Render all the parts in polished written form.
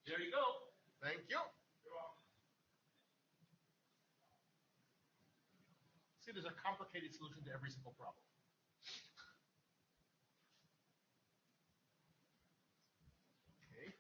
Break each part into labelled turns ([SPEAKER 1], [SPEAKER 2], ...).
[SPEAKER 1] There you go. Thank you. See, there's a complicated solution to every simple problem. Okay.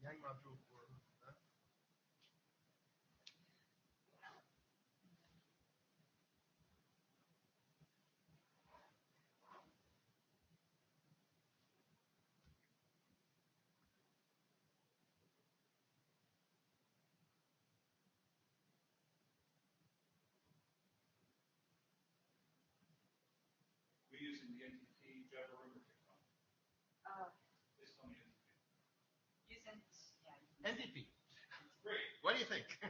[SPEAKER 1] Yang module for that.
[SPEAKER 2] We're using the NTP Java room or TICTOC. This on the NTP.
[SPEAKER 3] Using,
[SPEAKER 1] NTP.
[SPEAKER 2] Great.
[SPEAKER 1] What do you think?
[SPEAKER 3] So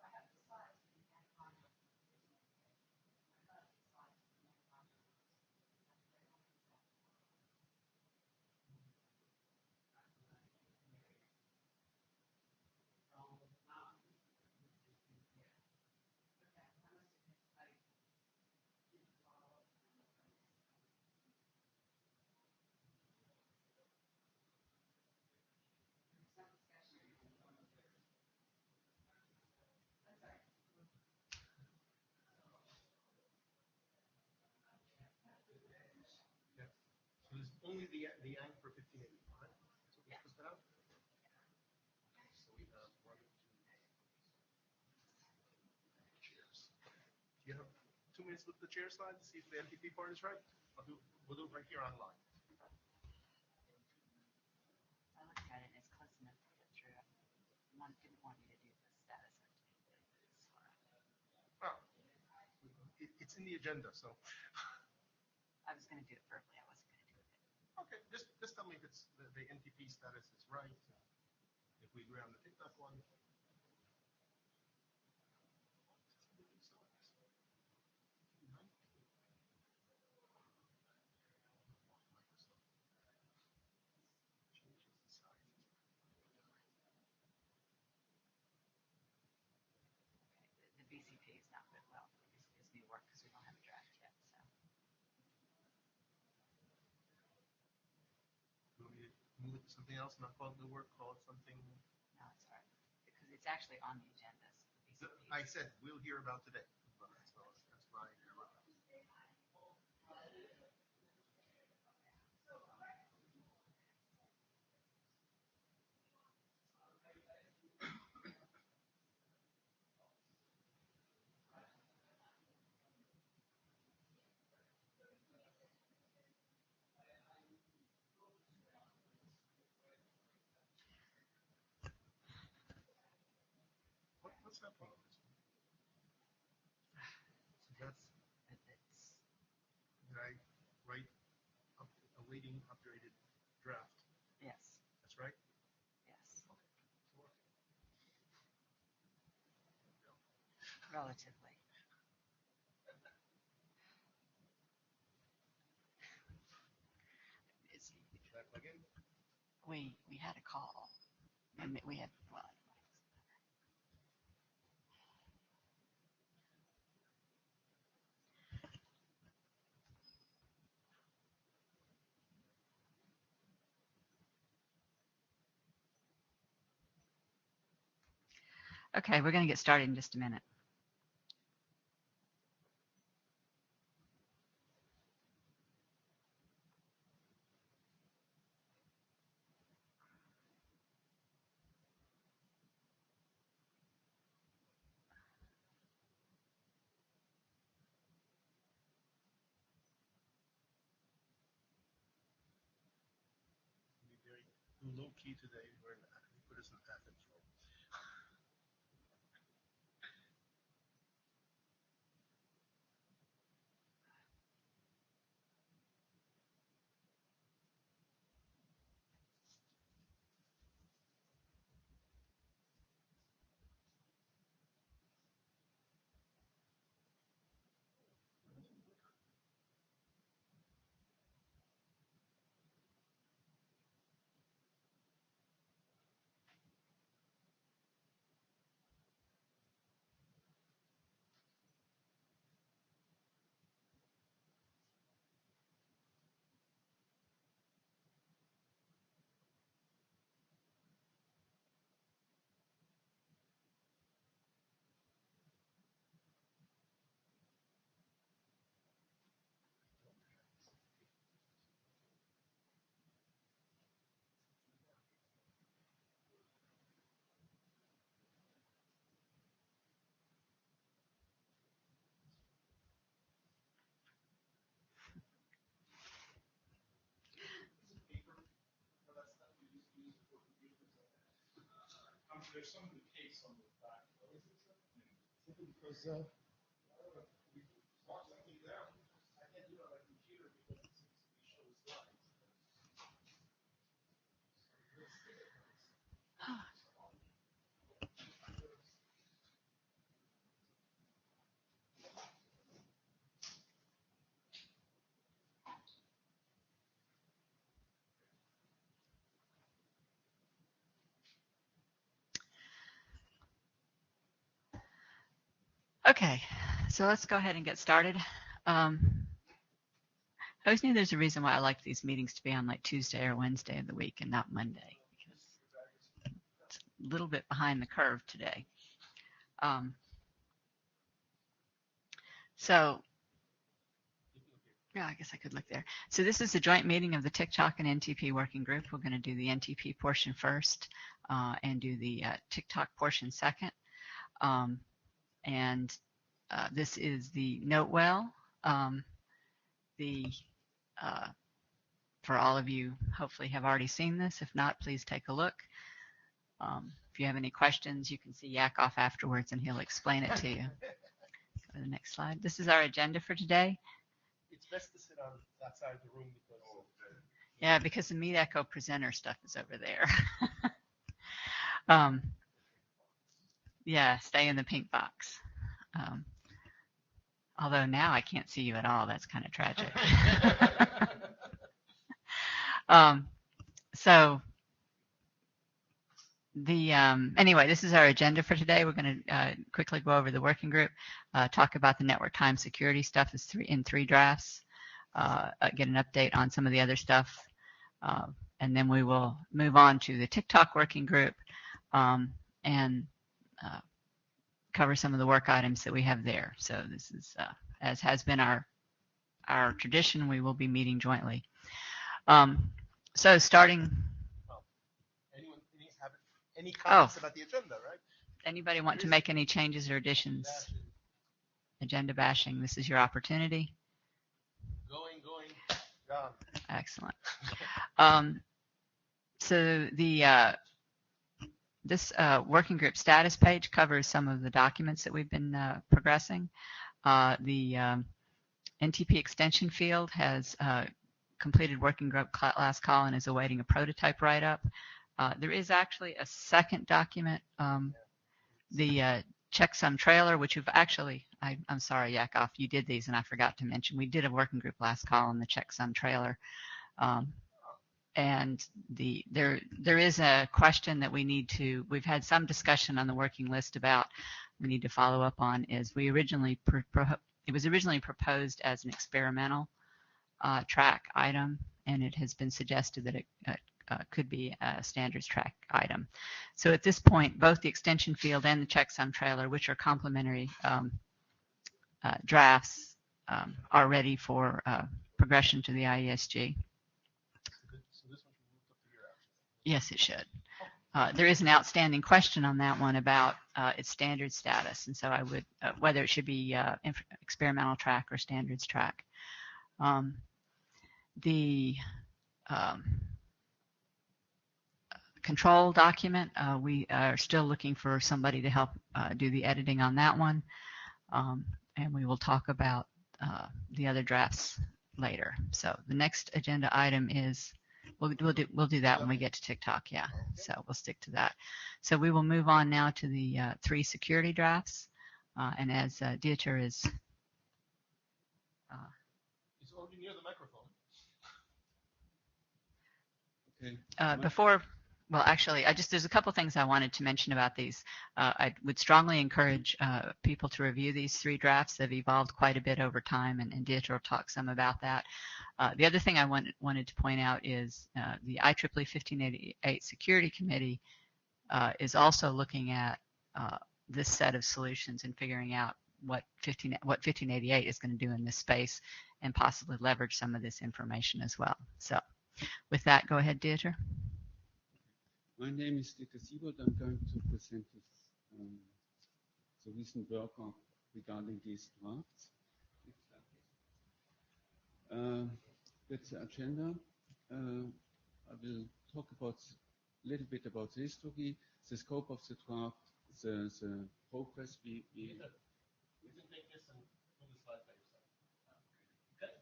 [SPEAKER 3] I have the slides. You can find them. I love the slides.
[SPEAKER 1] Yeah. So there's only the Yang for 1580, right? So we put that out. So we have one, two, chairs. Do you have 2 minutes to look at the chair slide to see if the NTP part is right? We'll do it right here online.
[SPEAKER 3] I looked at it, and it's close enough to get through. One didn't want me to do the status update.
[SPEAKER 1] Well, it's in the agenda, so.
[SPEAKER 3] I was going to do it verbally. I wasn't going to do it.
[SPEAKER 1] Okay, just tell me if it's the NTP status is right. If we agree on the TICTOC one.
[SPEAKER 3] The BCP is not good. Well, it's new work because we don't have a draft yet. So.
[SPEAKER 1] You want me to move it to something else, not call it new work, call it something?
[SPEAKER 3] No, it's all right. Because it's actually on the agenda. So the
[SPEAKER 1] I said, we'll hear about today. So that's my. What's happening with this one? So that's, did I write awaiting upgraded draft?
[SPEAKER 3] Yes.
[SPEAKER 1] That's right?
[SPEAKER 3] Yes.
[SPEAKER 1] Okay.
[SPEAKER 3] Relatively.
[SPEAKER 1] Should I plug in?
[SPEAKER 3] We had a call, and we had well. Okay, we're going to get started in just a minute.
[SPEAKER 1] too low key today. We put us in Athens role.
[SPEAKER 2] There's some of the case on the back.
[SPEAKER 1] Simply because we lock something down. I can't do it on my computer because it seems to be showing slides.
[SPEAKER 4] Okay, so let's go ahead and get started. I always knew there's a reason why I like these meetings to be on like Tuesday or Wednesday of the week and not Monday, because it's a little bit behind the curve today. So, yeah, I guess I could look there. So this is a joint meeting of the TICTOC and NTP working group. We're going to do the NTP portion first and do the TICTOC portion second. This is the note well. For all of you, hopefully have already seen this. If not, please take a look. If you have any questions, you can see Yakov afterwards and he'll explain it to you. Go to the next slide. This is our agenda for today.
[SPEAKER 1] It's best to sit on that side of the room because
[SPEAKER 4] yeah, because the Meet Echo presenter stuff is over there. Yeah, stay in the pink box. Although now I can't see you at all. That's kind of tragic. Anyway, this is our agenda for today. We're going to quickly go over the working group, talk about the network time security stuff is in three drafts, get an update on some of the other stuff, and then we will move on to the TICTOC working group and cover some of the work items that we have there. So this is, as has been our tradition, we will be meeting jointly. So starting.
[SPEAKER 1] Anyone have any comments about the agenda, right?
[SPEAKER 4] Anybody want to make any changes or additions? Agenda bashing. This is your opportunity.
[SPEAKER 1] Going, gone.
[SPEAKER 4] Excellent. So this working group status page covers some of the documents that we've been progressing. The NTP extension field has completed working group last call and is awaiting a prototype write-up. There is actually a second document, the checksum trailer, which we've actually, I'm sorry, Yakov, you did these and I forgot to mention. We did a working group last call on the checksum trailer. And there is a question that we've had some discussion on the working list about, we need to follow up on, is it was originally proposed as an experimental track item, and it has been suggested that it could be a standards track item. So at this point, both the extension field and the checksum trailer, which are complementary drafts, are ready for progression to the IESG. Yes, it should. There is an outstanding question on that one about its standard status, and so I would, whether it should be experimental track or standards track. control document. We are still looking for somebody to help do the editing on that one. And we will talk about the other drafts later. So the next agenda item is, we'll do that when we get to TICTOC, yeah. So we'll stick to that. So we will move on now to the 3 security drafts. And as Dieter is...
[SPEAKER 1] He's already near the microphone.
[SPEAKER 2] Okay.
[SPEAKER 4] Before, well, actually, there's a couple things I wanted to mention about these. I would strongly encourage people to review these 3 drafts. They've evolved quite a bit over time, and Dieter will talk some about that. The other thing I wanted to point out is the IEEE 1588 Security Committee is also looking at this set of solutions and figuring out what 1588 is going to do in this space and possibly leverage some of this information as well. So with that, go ahead, Dieter.
[SPEAKER 5] My name is Dieter Siebold. I'm going to present the recent work regarding these drafts. That's the agenda. I will talk a little bit about the history, the scope of the draft, the progress we
[SPEAKER 1] You can take this and put the slide by yourself. Okay.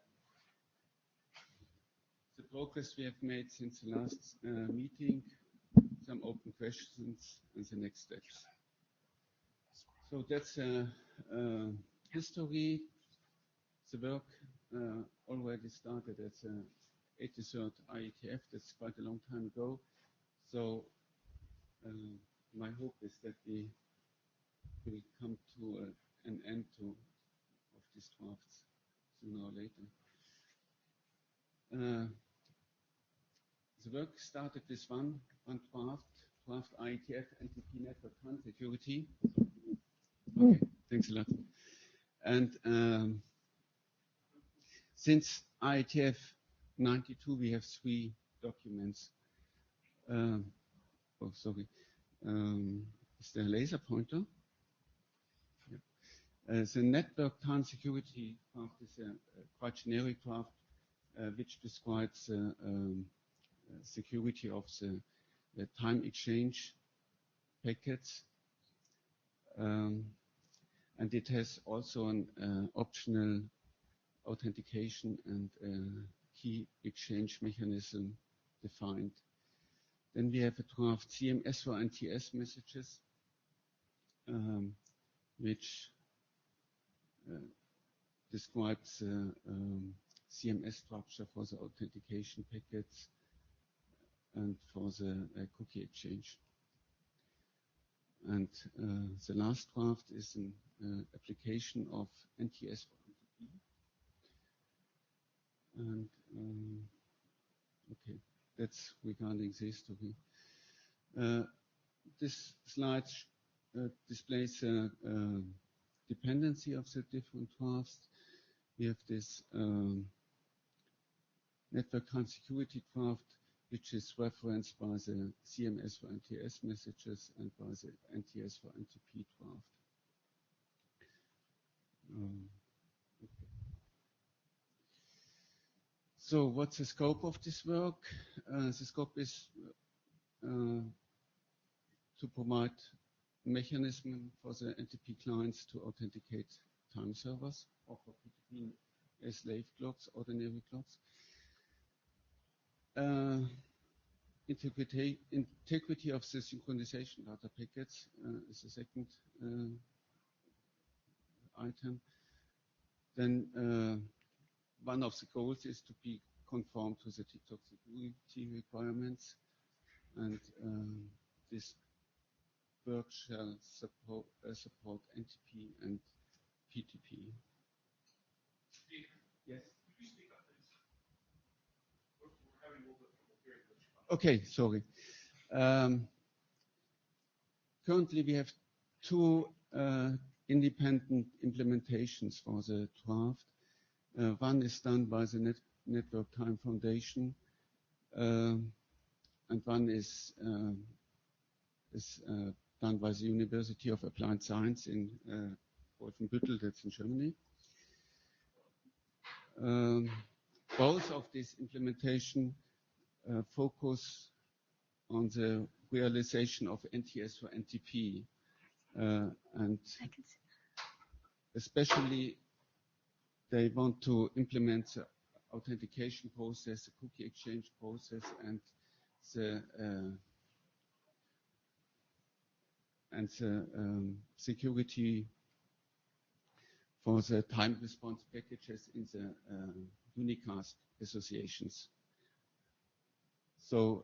[SPEAKER 5] the progress we have made since the last meeting, some open questions, and the next steps. So that's history. The work already started at the 83rd IETF. That's quite a long time ago. So my hope is that we will come to an end of these drafts sooner or later. The work started with one draft IETF NTP network time security. Okay, thanks a lot. And since IETF 92, we have 3 documents. Oh, sorry. Is there a laser pointer? Yeah. The network time security draft is a quite generic draft which describes security of the time exchange packets. And it has also an optional authentication and key exchange mechanism defined. Then we have a draft CMS for NTS messages, which describes CMS structure for the authentication packets and for the cookie exchange. And the last draft is an application of NTS for NTP. And okay, that's regarding the history. This slide displays dependency of the different drafts. We have this network time security draft, which is referenced by the CMS for NTS messages and by the NTS for NTP draft. Okay. So what's the scope of this work? The scope is to provide a mechanism for the NTP clients to authenticate time servers, or for P2P as slave clocks, ordinary clocks. Integrity of the synchronization data packets is the second item. Then one of the goals is to be conformed to the TICTOC security requirements, and this work shall support NTP and P2P. Yes.
[SPEAKER 2] Could you speak up, please? We're having a little bit of trouble hearing what you're
[SPEAKER 5] Okay, sorry. Currently, we have 2 independent implementations for the draft. One is done by the Network Time Foundation, and one is done by the University of Applied Science in Wolfenbüttel, that's in Germany. Both of these implementation focus on the realization of NTS for NTP, and
[SPEAKER 4] I can see.
[SPEAKER 5] especially they want to implement the authentication process, the cookie exchange process, and the security for the time response packages in the unicast associations. So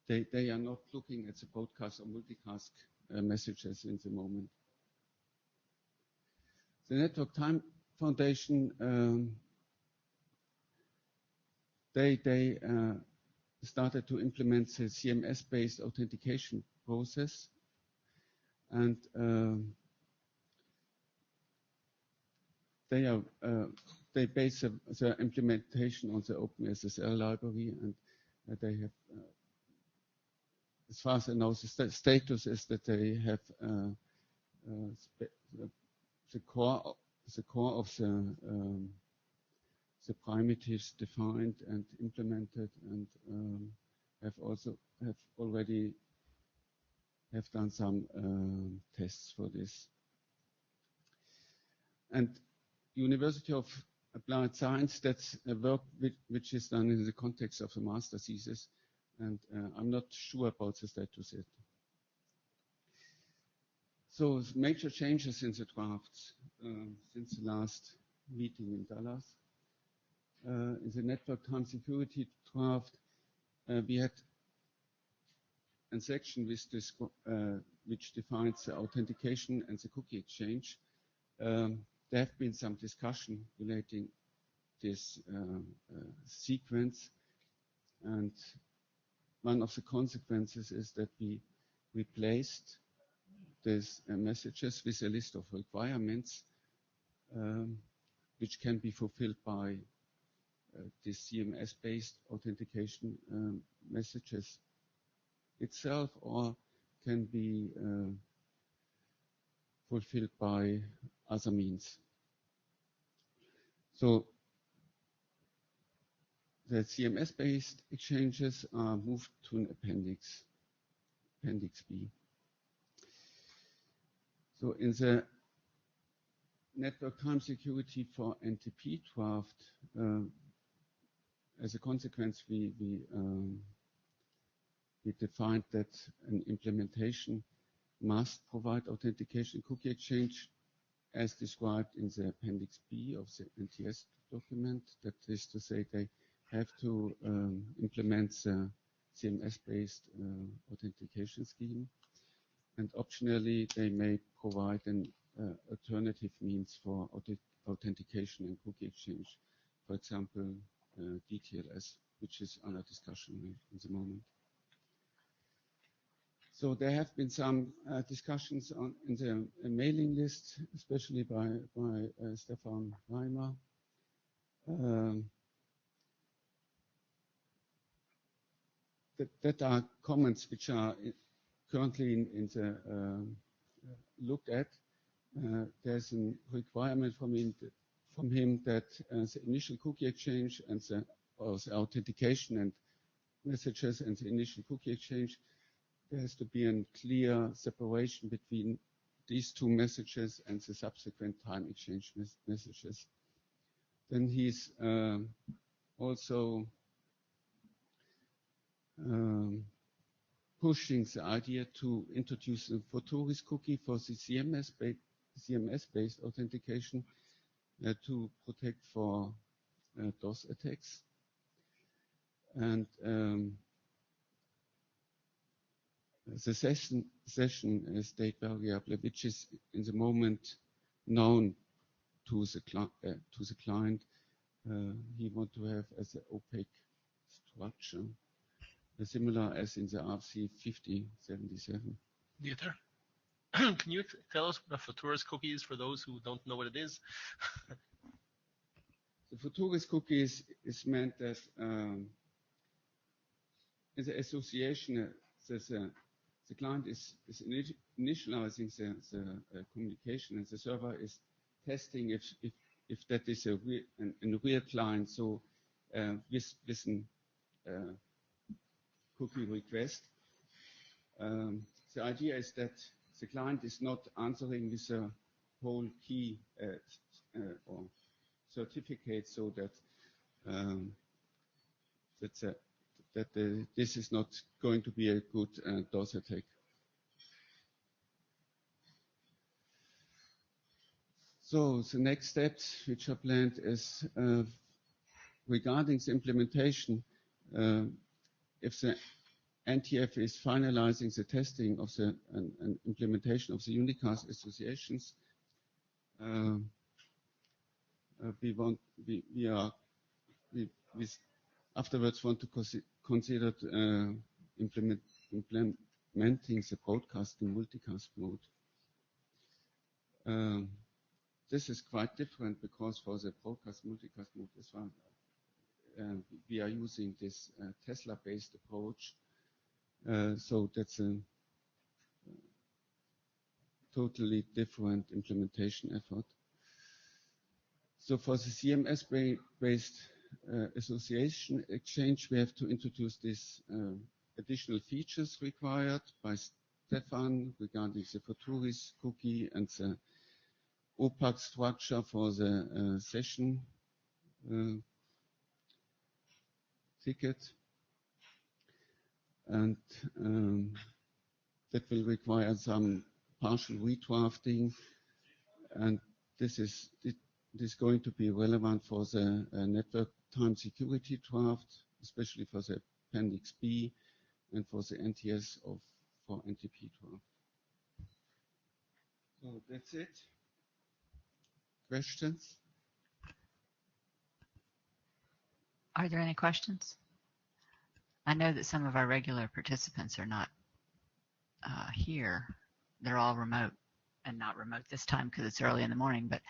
[SPEAKER 5] they are not looking at the broadcast or multicast messages in the moment. The Network Time Foundation, they started to implement the CMS-based authentication process, and they base the implementation on the OpenSSL library, and they have, as far as I know, the status is that they have the core of the primitives defined and implemented, and have already done some tests for this. And University of Applied Science, that's a work which is done in the context of the master thesis, and I'm not sure about the status yet. So major changes in the drafts since the last meeting in Dallas. In the network time security draft, we had a section with this, which defines the authentication and the cookie exchange. There have been some discussion relating this sequence, and one of the consequences is that we replaced these messages with a list of requirements which can be fulfilled by this CMS-based authentication messages itself, or can be fulfilled by other means. So the CMS-based exchanges are moved to an appendix B. So in the network time security for NTP draft, as a consequence, we defined that an implementation must provide authentication cookie exchange as described in the Appendix B of the NTS document. That is to say, they have to implement the CMS-based authentication scheme, and optionally they may provide an alternative means for authentication and cookie exchange, for example, DTLS, which is under discussion in the moment. So there have been some discussions in the mailing list, especially by Stefan Reimer. That are comments which are currently in the looked at. There's a requirement from him that the initial cookie exchange and the authentication and messages and the initial cookie exchange, there has to be a clear separation between these two messages and the subsequent time exchange messages. Then he's also pushing the idea to introduce a Futurist cookie for the CMS-based authentication to protect for DOS attacks. And the session state variable, which is in the moment known to the client, he want to have as an opaque structure, similar as in the RFC 5077.
[SPEAKER 6] Dieter, can you tell us what a Futurist cookie is for those who don't know what it is?
[SPEAKER 5] The Futurist cookie is meant that in the association, the client is initializing the communication, and the server is testing if that is a real client. So with cookie request. The idea is that the client is not answering with a whole key or certificate, so that this is not going to be a good DOS attack. So the next steps which are planned is regarding the implementation. If the NTF is finalizing the testing of the and implementation of the unicast associations, we afterwards want to consider implementing the broadcasting multicast mode. This is quite different because for the broadcast multicast mode, this one, we are using this Tesla-based approach. So that's a totally different implementation effort. So for the CMS-based association exchange, we have to introduce these additional features required by Stefan regarding the Futuris cookie and the OPAC structure for the session ticket. And that will require some partial redrafting, and this is going to be relevant for the network time security draft, especially for the Appendix B and for the NTS for NTP draft. So that's it. Questions?
[SPEAKER 4] Are there any questions? I know that some of our regular participants are not here. They're all remote, and not remote this time because it's early in the morning. But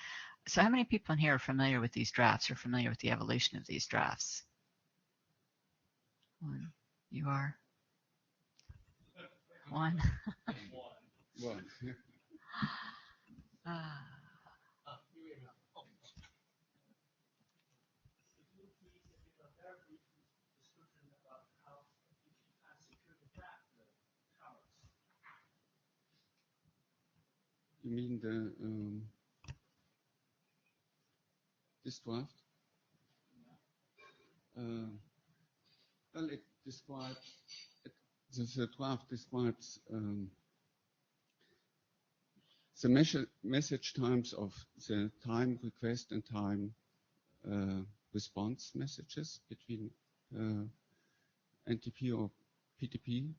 [SPEAKER 4] so how many people in here are familiar with these drafts or familiar with the evolution of these drafts? One. You are? One.
[SPEAKER 5] One. You mean the this draft? Well, it describes the draft describes the message times of the time request and time response messages between NTP or PTP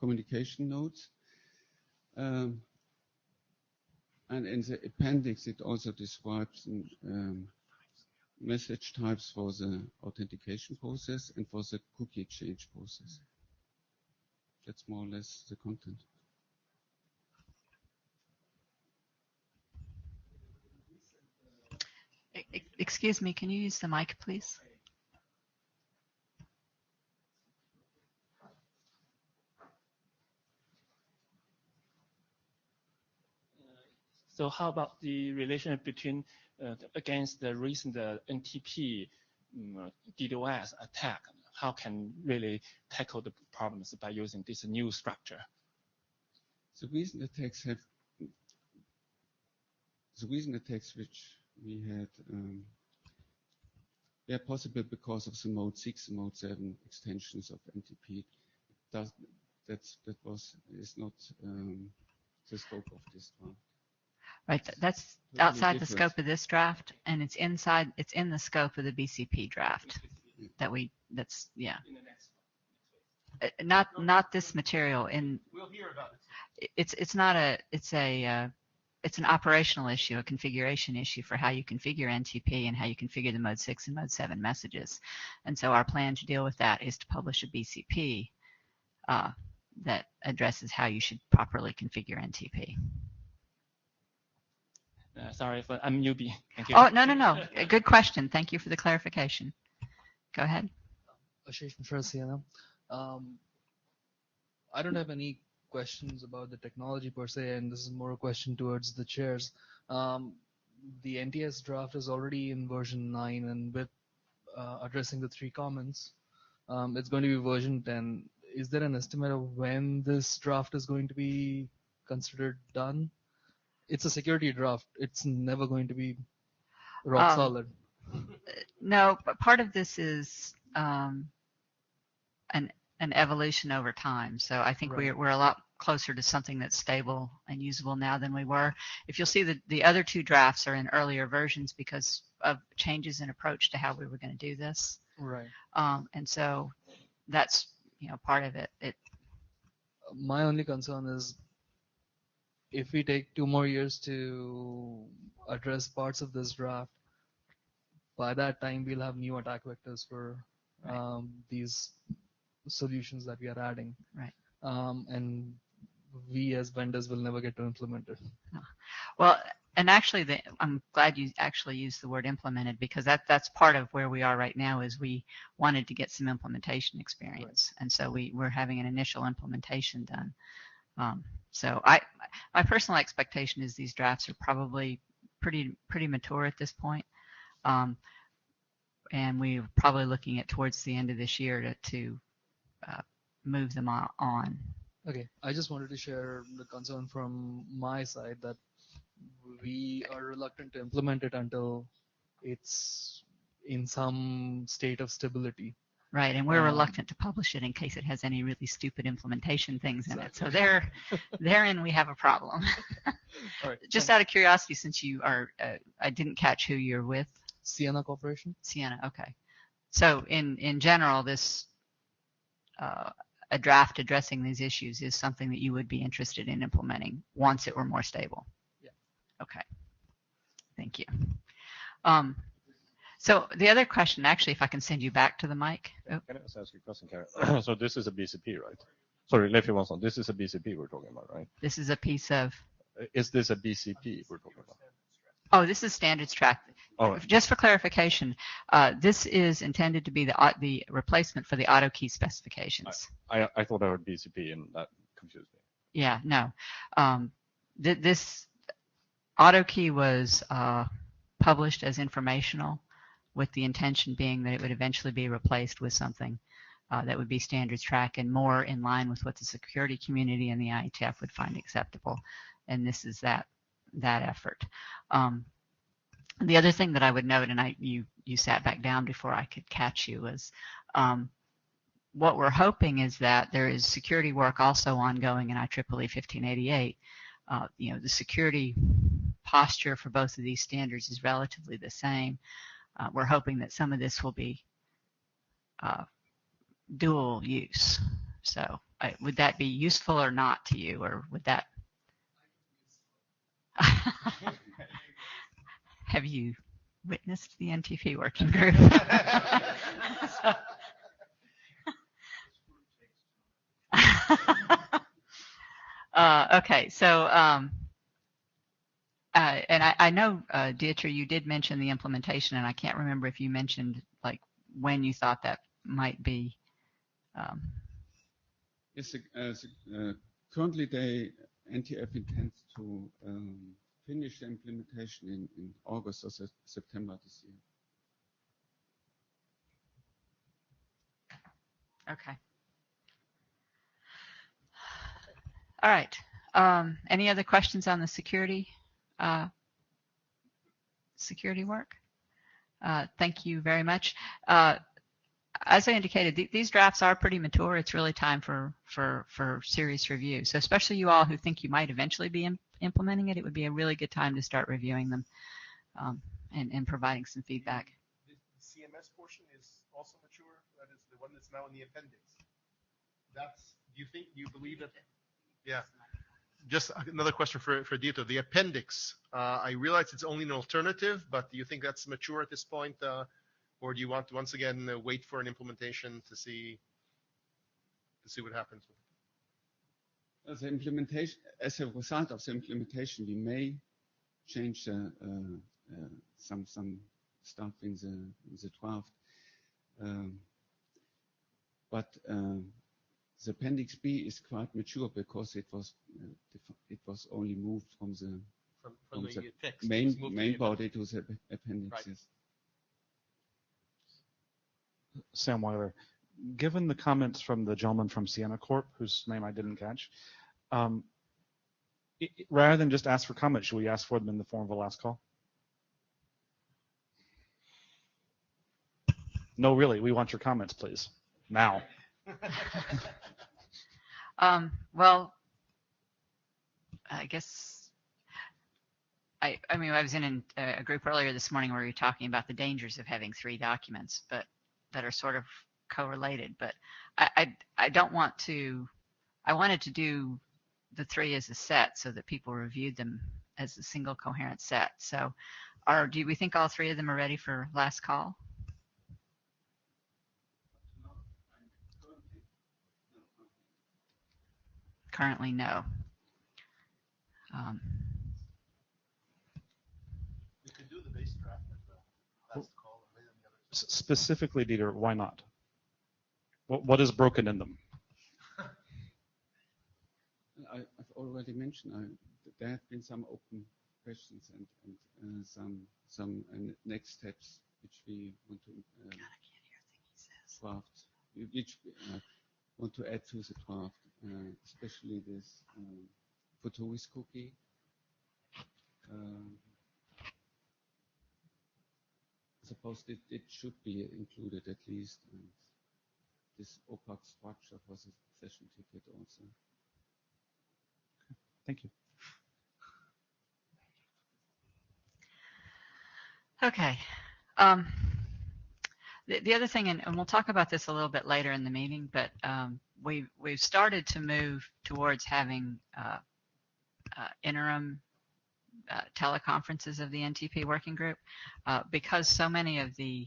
[SPEAKER 5] communication nodes. And in the appendix, it also describes message types for the authentication process and for the cookie exchange process. That's more or less the content.
[SPEAKER 4] Excuse me, can you use the mic, please?
[SPEAKER 7] So how about the relationship between against the recent NTP DDoS attack? How can really tackle the problems by using this new structure?
[SPEAKER 5] The recent attacks which we had, they are possible because of the mode 6 and mode 7 extensions of NTP. That is not the scope of this one.
[SPEAKER 4] Right, that's outside the scope of this draft, and it's in the scope of the BCP draft yeah. Not this material.
[SPEAKER 6] We'll hear about it.
[SPEAKER 4] It's an operational issue, a configuration issue for how you configure NTP and how you configure the mode 6 and mode 7 messages. And so our plan to deal with that is to publish a BCP that addresses how you should properly configure NTP.
[SPEAKER 7] Sorry, I'm newbie. Thank you.
[SPEAKER 4] Oh, no. A good question. Thank you for the clarification. Go ahead.
[SPEAKER 8] Ashish from CNM. I don't have any questions about the technology per se, and this is more a question towards the chairs. The NTS draft is already in version 9 and with addressing the 3 comments. It's going to be version 10. Is there an estimate of when this draft is going to be considered done? It's a security draft. It's never going to be rock solid.
[SPEAKER 4] No, but part of this is an evolution over time. So I think
[SPEAKER 8] Right.
[SPEAKER 4] we're a lot closer to something that's stable and usable now than we were. If you'll see, the other two drafts are in earlier versions because of changes in approach to how we were going to do this.
[SPEAKER 8] Right.
[SPEAKER 4] And so that's part of it.
[SPEAKER 8] My only concern is if we take 2 more years to address parts of this draft, by that time we'll have new attack vectors for these solutions that we are adding.
[SPEAKER 4] Right.
[SPEAKER 8] And we as vendors will never get to implement it.
[SPEAKER 4] Well, and actually, I'm glad you actually used the word implemented, because that's part of where we are right now. Is we wanted to get some implementation experience, and so we're having an initial implementation done. So my personal expectation is these drafts are probably pretty mature at this point, and we're probably looking at towards the end of this year to move them on.
[SPEAKER 8] Okay, I just wanted to share the concern from my side that we are reluctant to implement it until it's in some state of stability.
[SPEAKER 4] Right, and we're reluctant to publish it in case it has any really stupid implementation things in it. So therein we have a problem.
[SPEAKER 8] All right,
[SPEAKER 4] Just out of curiosity, since you are, I didn't catch who you're with.
[SPEAKER 8] Sienna Corporation.
[SPEAKER 4] Sienna, okay. So in general, this a draft addressing these issues is something that you would be interested in implementing once it were more stable.
[SPEAKER 8] Yeah.
[SPEAKER 4] Okay. Thank you. So the other question, actually, if I can send you back to the mic. Oh.
[SPEAKER 1] Can I just ask you a question, Karen? So this is a BCP, right? Sorry, Leif Johansson, this is a BCP we're talking about, right?
[SPEAKER 4] This is a piece of...
[SPEAKER 1] Is this a BCP we're talking about?
[SPEAKER 4] Oh, this is standards track.
[SPEAKER 1] All right.
[SPEAKER 4] Just for clarification, this is intended to be the replacement for the auto key specifications.
[SPEAKER 1] I thought I heard BCP, and that confused me.
[SPEAKER 4] Yeah, no. This auto key was published as informational, with the intention being that it would eventually be replaced with something that would be standards track and more in line with what the security community and the IETF would find acceptable. And this is that effort. The other thing that I would note, and you sat back down before I could catch you, was what we're hoping is that there is security work also ongoing in IEEE 1588. The security posture for both of these standards is relatively the same. We're hoping that some of this will be dual use. So would that be useful or not to you, or would that... Have you witnessed the NTP working group? Okay, so and I know, Dieter, you did mention the implementation, and I can't remember if you mentioned like when you thought that might be.
[SPEAKER 5] Yes, currently the NTF intends to finish the implementation in August or September this year.
[SPEAKER 4] Okay. All right. Any other questions on the security work? Thank you very much. As I indicated, these drafts are pretty mature. It's really time for serious review. So especially you all who think you might eventually be implementing it, it would be a really good time to start reviewing them and providing some feedback.
[SPEAKER 1] The CMS portion is also mature. That is the one that's now in the appendix. Do you believe that? Yeah. Just another question for Dieter. The appendix, I realize it's only an alternative, but do you think that's mature at this point? Or do you want to once again wait for an implementation to see what happens?
[SPEAKER 5] As implementation, as a result of the implementation, we may change some stuff in the draft, but the appendix B is quite mature because it was only moved from the
[SPEAKER 6] text.
[SPEAKER 5] main body to the appendix.
[SPEAKER 6] Right.
[SPEAKER 5] Yes.
[SPEAKER 9] Sam Weiler, given the comments from the gentleman from Sienna Corp, whose name I didn't catch, rather than just ask for comments, should we ask for them in the form of a last call? No, really, we want your comments, please, now.
[SPEAKER 4] Well, I guess I mean, I was in a group earlier this morning where we were talking about the dangers of having 3 documents, but that are sort of correlated. But I don't want to. I wanted to do the 3 as a set so that people reviewed them as a single coherent set. So, do we think all 3 of them are ready for last call? Currently, no.
[SPEAKER 1] We could do the base draft at the last call. And then the other
[SPEAKER 9] Specifically, Dieter, why not? What is broken in them?
[SPEAKER 5] I've already mentioned there have been some open questions and some next steps which we want to draft, which want to add to the draft, especially this photovis cookie. I suppose it should be included at least, and this opaque structure for the session ticket also.
[SPEAKER 9] Thank you.
[SPEAKER 4] Okay. The other thing, and we'll talk about this a little bit later in the meeting, but we've started to move towards having interim teleconferences of the NTP working group because so many of the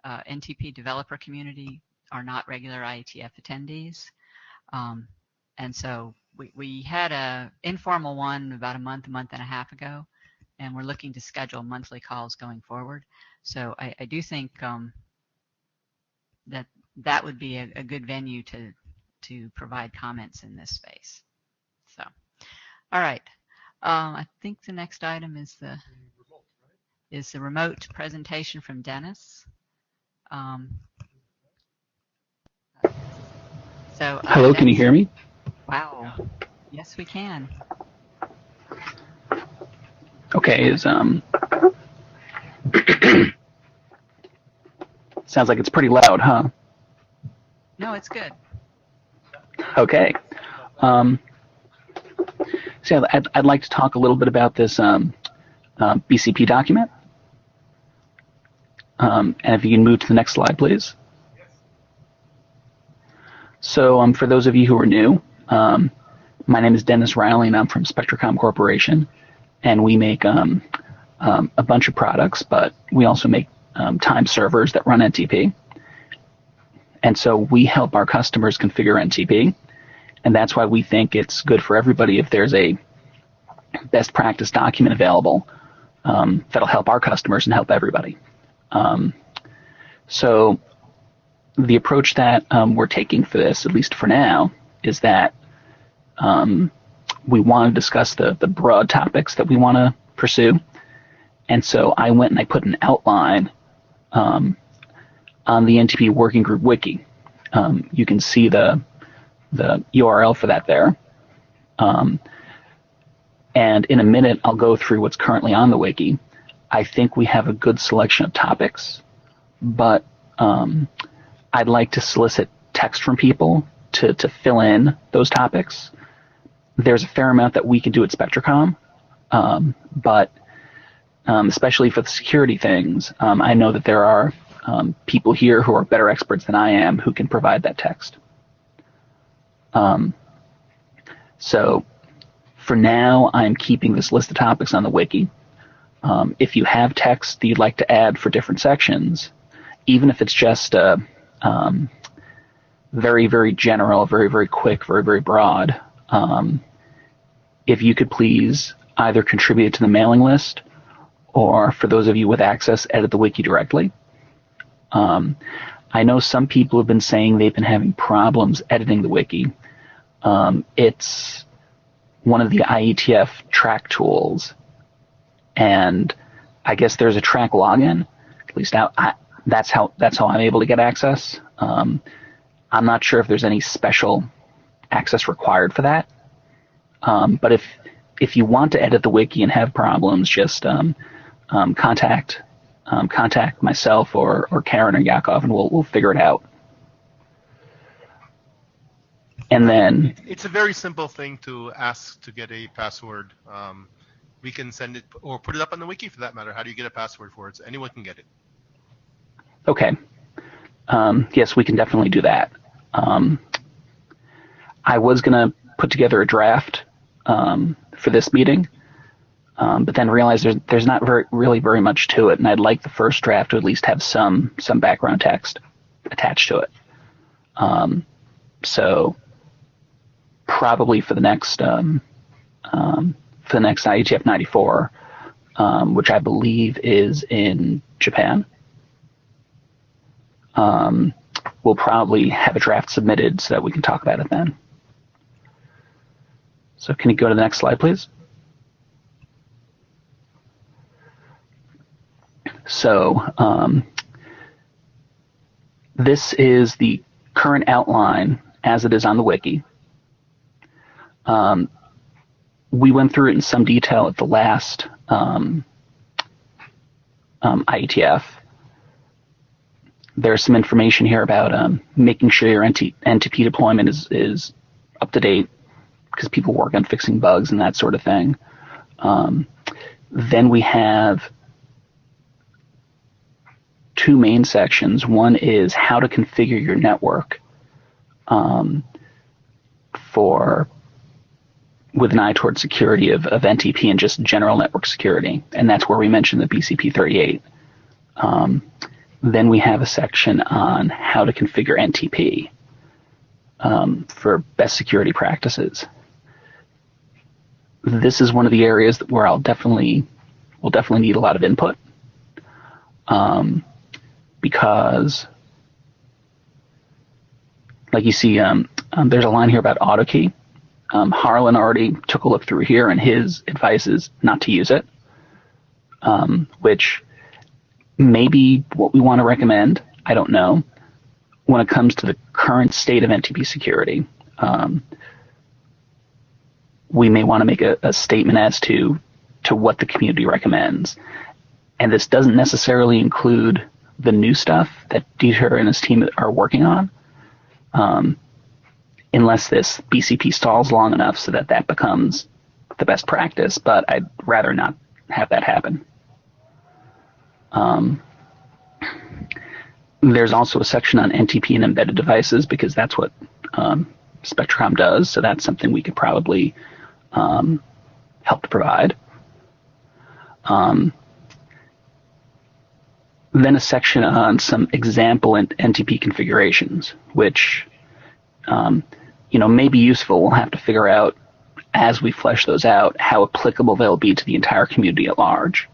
[SPEAKER 4] NTP developer community are not regular IETF attendees. And so we had an informal one about a month and a half ago, and we're looking to schedule monthly calls going forward. So I do think that would be a good venue to provide comments in this space. So, all right. I think the next item is the remote presentation from Dennis.
[SPEAKER 10] Hello, can you hear me?
[SPEAKER 4] Wow. Yes, we can.
[SPEAKER 10] Okay, sounds like it's pretty loud, huh?
[SPEAKER 4] No, it's good.
[SPEAKER 10] Okay. So I'd like to talk a little bit about this BCP document. And if you can move to the next slide, please. So for those of you who are new, my name is Dennis Riley, and I'm from Spectracom Corporation. And we make a bunch of products, but we also make time servers that run NTP. And so we help our customers configure NTP. And that's why we think it's good for everybody if there's a best practice document available that'll help our customers and help everybody. So the approach that we're taking for this, at least for now, is that we want to discuss the broad topics that we want to pursue. And so I went and I put an outline on the NTP Working Group Wiki. You can see the URL for that there. And in a minute, I'll go through what's currently on the wiki. I think we have a good selection of topics, but I'd like to solicit text from people to fill in those topics. There's a fair amount that we can do at Spectracom, but especially for the security things, I know that there are people here who are better experts than I am who can provide that text. So for now, I'm keeping this list of topics on the wiki. If you have text that you'd like to add for different sections, even if it's just very, very general, very, very quick, very, very broad, if you could please either contribute to the mailing list or, for those of you with access, edit the wiki directly. I know some people have been saying they've been having problems editing the wiki. It's one of the IETF track tools, and I guess there's a track login. At least that's how I'm able to get access. I'm not sure if there's any special access required for that. But if you want to edit the wiki and have problems, just contact myself or Karen or Yakov, and we'll figure it out. And then
[SPEAKER 1] it's a very simple thing to ask to get a password. We can send it or put it up on the wiki for that matter. How do you get a password for it? So anyone can get it.
[SPEAKER 10] Okay. Yes, we can definitely do that. I was going to put together a draft for this meeting, but then realized there's not really very much to it, and I'd like the first draft to at least have some background text attached to it. So probably for the next IETF 94, which I believe is in Japan, we'll probably have a draft submitted so that we can talk about it then. So can you go to the next slide, please? So this is the current outline as it is on the wiki. We went through it in some detail at the last IETF. There's some information here about making sure your NTP deployment is up to date, because people work on fixing bugs and that sort of thing. Then we have two main sections. One is how to configure your network with an eye toward security of NTP and just general network security, and that's where we mentioned the BCP 38. Then we have a section on how to configure NTP for best security practices. This is one of the areas where we'll definitely need a lot of input, because, like you see, there's a line here about AutoKey. Harlan already took a look through here, and his advice is not to use it, which may be what we want to recommend. I don't know. When it comes to the current state of NTP security, we may want to make a statement as to what the community recommends. And this doesn't necessarily include the new stuff that Dieter and his team are working on, unless this BCP stalls long enough so that becomes the best practice, but I'd rather not have that happen. There's also a section on NTP and embedded devices, because that's what Spectracom does, so that's something we could probably help to provide. Then a section on some example NTP configurations, which may be useful. We'll have to figure out, as we flesh those out, how applicable they'll be to the entire community at large.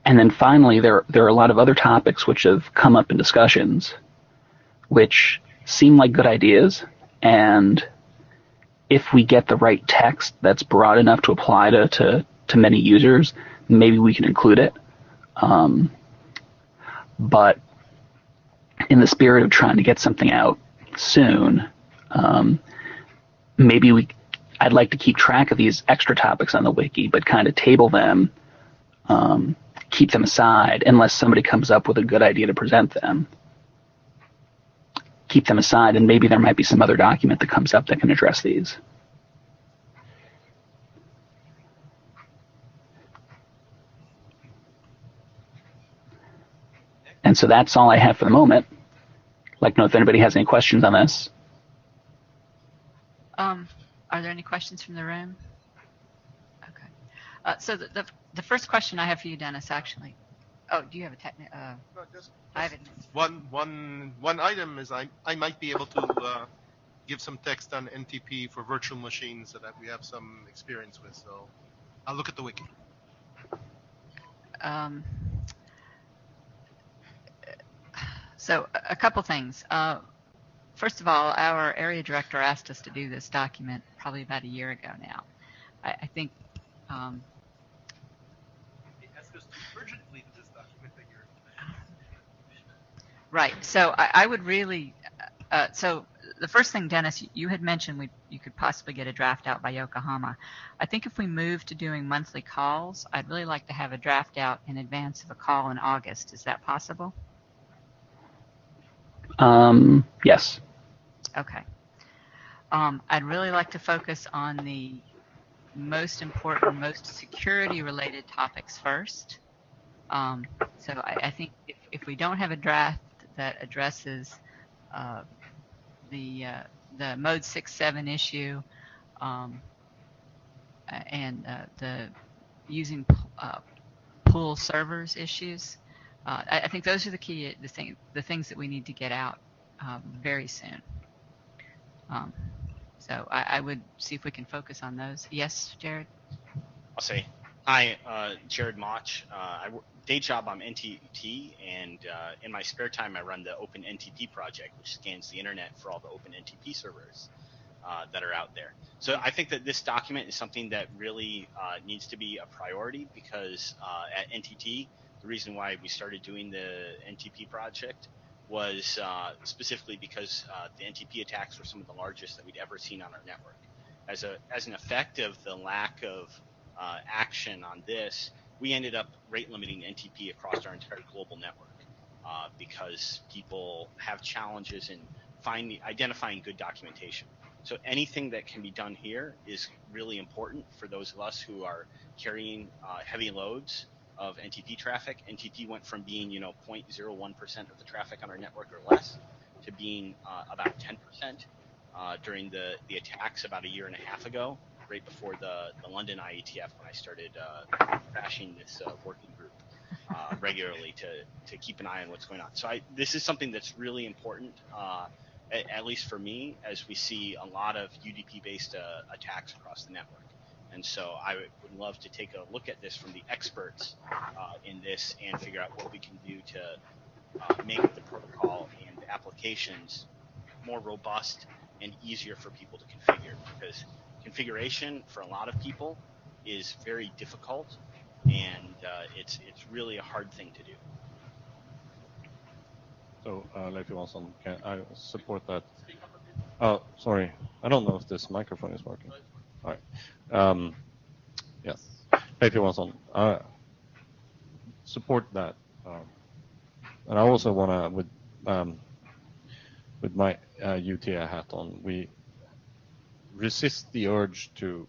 [SPEAKER 10] And then finally, there are a lot of other topics which have come up in discussions, which seem like good ideas, and if we get the right text that's broad enough to apply to many users, maybe we can include it. But in the spirit of trying to get something out soon, I'd like to keep track of these extra topics on the wiki, but kind of table them, keep them aside unless somebody comes up with a good idea to present them. Keep them aside, and maybe there might be some other document that comes up that can address these. And so that's all I have for the moment. I'd like to know if anybody has any questions on this.
[SPEAKER 4] Are there any questions from the room? Okay. So the first question I have for you, Dennis, actually. Oh, do you have a technical?
[SPEAKER 1] No, just
[SPEAKER 4] I have it.
[SPEAKER 1] one item is I might be able to give some text on NTP for virtual machines so that we have some experience with. So I'll look at the wiki.
[SPEAKER 4] So a couple things. First of all, our area director asked us to do this document probably about a year ago now. I think.
[SPEAKER 1] They asked us to urgently do this document a year ago.
[SPEAKER 4] Right. So I would really, so the first thing, Dennis, you had mentioned you could possibly get a draft out by Yokohama. I think if we move to doing monthly calls, I'd really like to have a draft out in advance of a call in August. Is that possible?
[SPEAKER 10] Yes.
[SPEAKER 4] Okay. I'd really like to focus on the most important, most security-related topics first. So I think if we don't have a draft that addresses the mode 6.7 issue and the using pool servers issues, I think those are the things that we need to get out very soon. So I would see if we can focus on those. Yes, Jared?
[SPEAKER 11] I'll say, hi, Jared Mach. Day job, I'm NTT, and in my spare time, I run the Open NTP project, which scans the internet for all the Open NTP servers that are out there. So I think that this document is something that really needs to be a priority, because at NTT, the reason why we started doing the NTP project was specifically because the NTP attacks were some of the largest that we'd ever seen on our network. As an effect of the lack of action on this, we ended up rate limiting NTP across our entire global network because people have challenges in identifying good documentation. So anything that can be done here is really important for those of us who are carrying heavy loads of NTP traffic. NTP went from being 0.01% of the traffic on our network or less to being about 10% during the attacks about a year and a half ago, right before the London IETF, when I started crashing this working group regularly to keep an eye on what's going on. So this is something that's really important, at least for me, as we see a lot of UDP-based attacks across the network. And so I would love to take a look at this from the experts in this and figure out what we can do to make the protocol and the applications more robust and easier for people to configure, because configuration for a lot of people is very difficult, and it's really a hard thing to do.
[SPEAKER 9] So, Leif Johansson, I support that. Oh, sorry. I don't know if this microphone is working. All right. Yes. Leif Johansson, support that. And I also want to, with my UTI hat on, we resist the urge to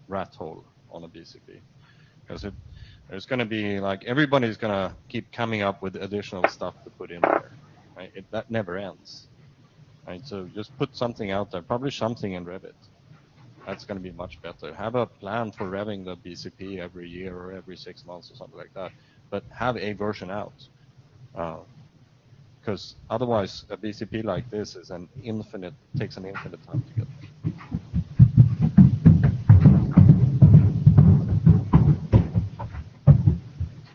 [SPEAKER 9] rat hole on a BCP, because there's going to be like everybody's going to keep coming up with additional stuff to put in there, right? That never ends, right? So just put something out there, publish something in Revit. That's going to be much better. Have a plan for revving the BCP every year or every 6 months or something like that, but have a version out. Because otherwise, a BCP like this is takes an infinite time to get.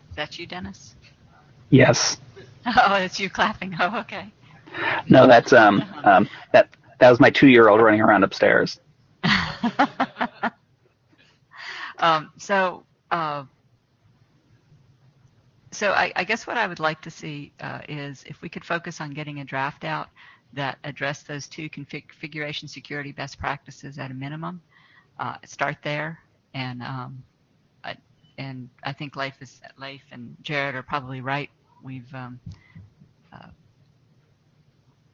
[SPEAKER 4] Is that you, Dennis?
[SPEAKER 10] Yes.
[SPEAKER 4] Oh, it's you clapping. Oh, okay.
[SPEAKER 10] No, that's that was my 2-year-old running around upstairs.
[SPEAKER 4] So I guess what I would like to see is if we could focus on getting a draft out that address those two configuration security best practices at a minimum. Start there, and I think Leif and Jared are probably right.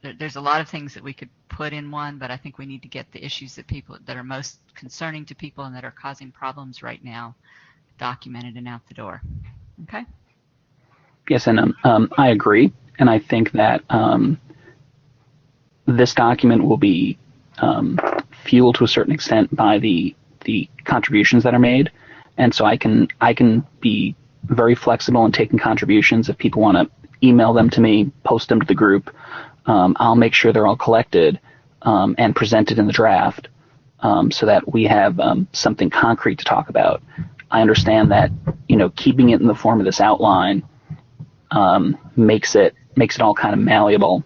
[SPEAKER 4] There's a lot of things that we could put in one, but I think we need to get the issues that are most concerning to people and that are causing problems right now documented and out the door. Okay?
[SPEAKER 10] Yes, and I agree, and I think that this document will be fueled to a certain extent by the contributions that are made, and so I can be very flexible in taking contributions. If people want to email them to me, post them to the group, I'll make sure they're all collected and presented in the draft so that we have something concrete to talk about. I understand that keeping it in the form of this outline makes it all kind of malleable,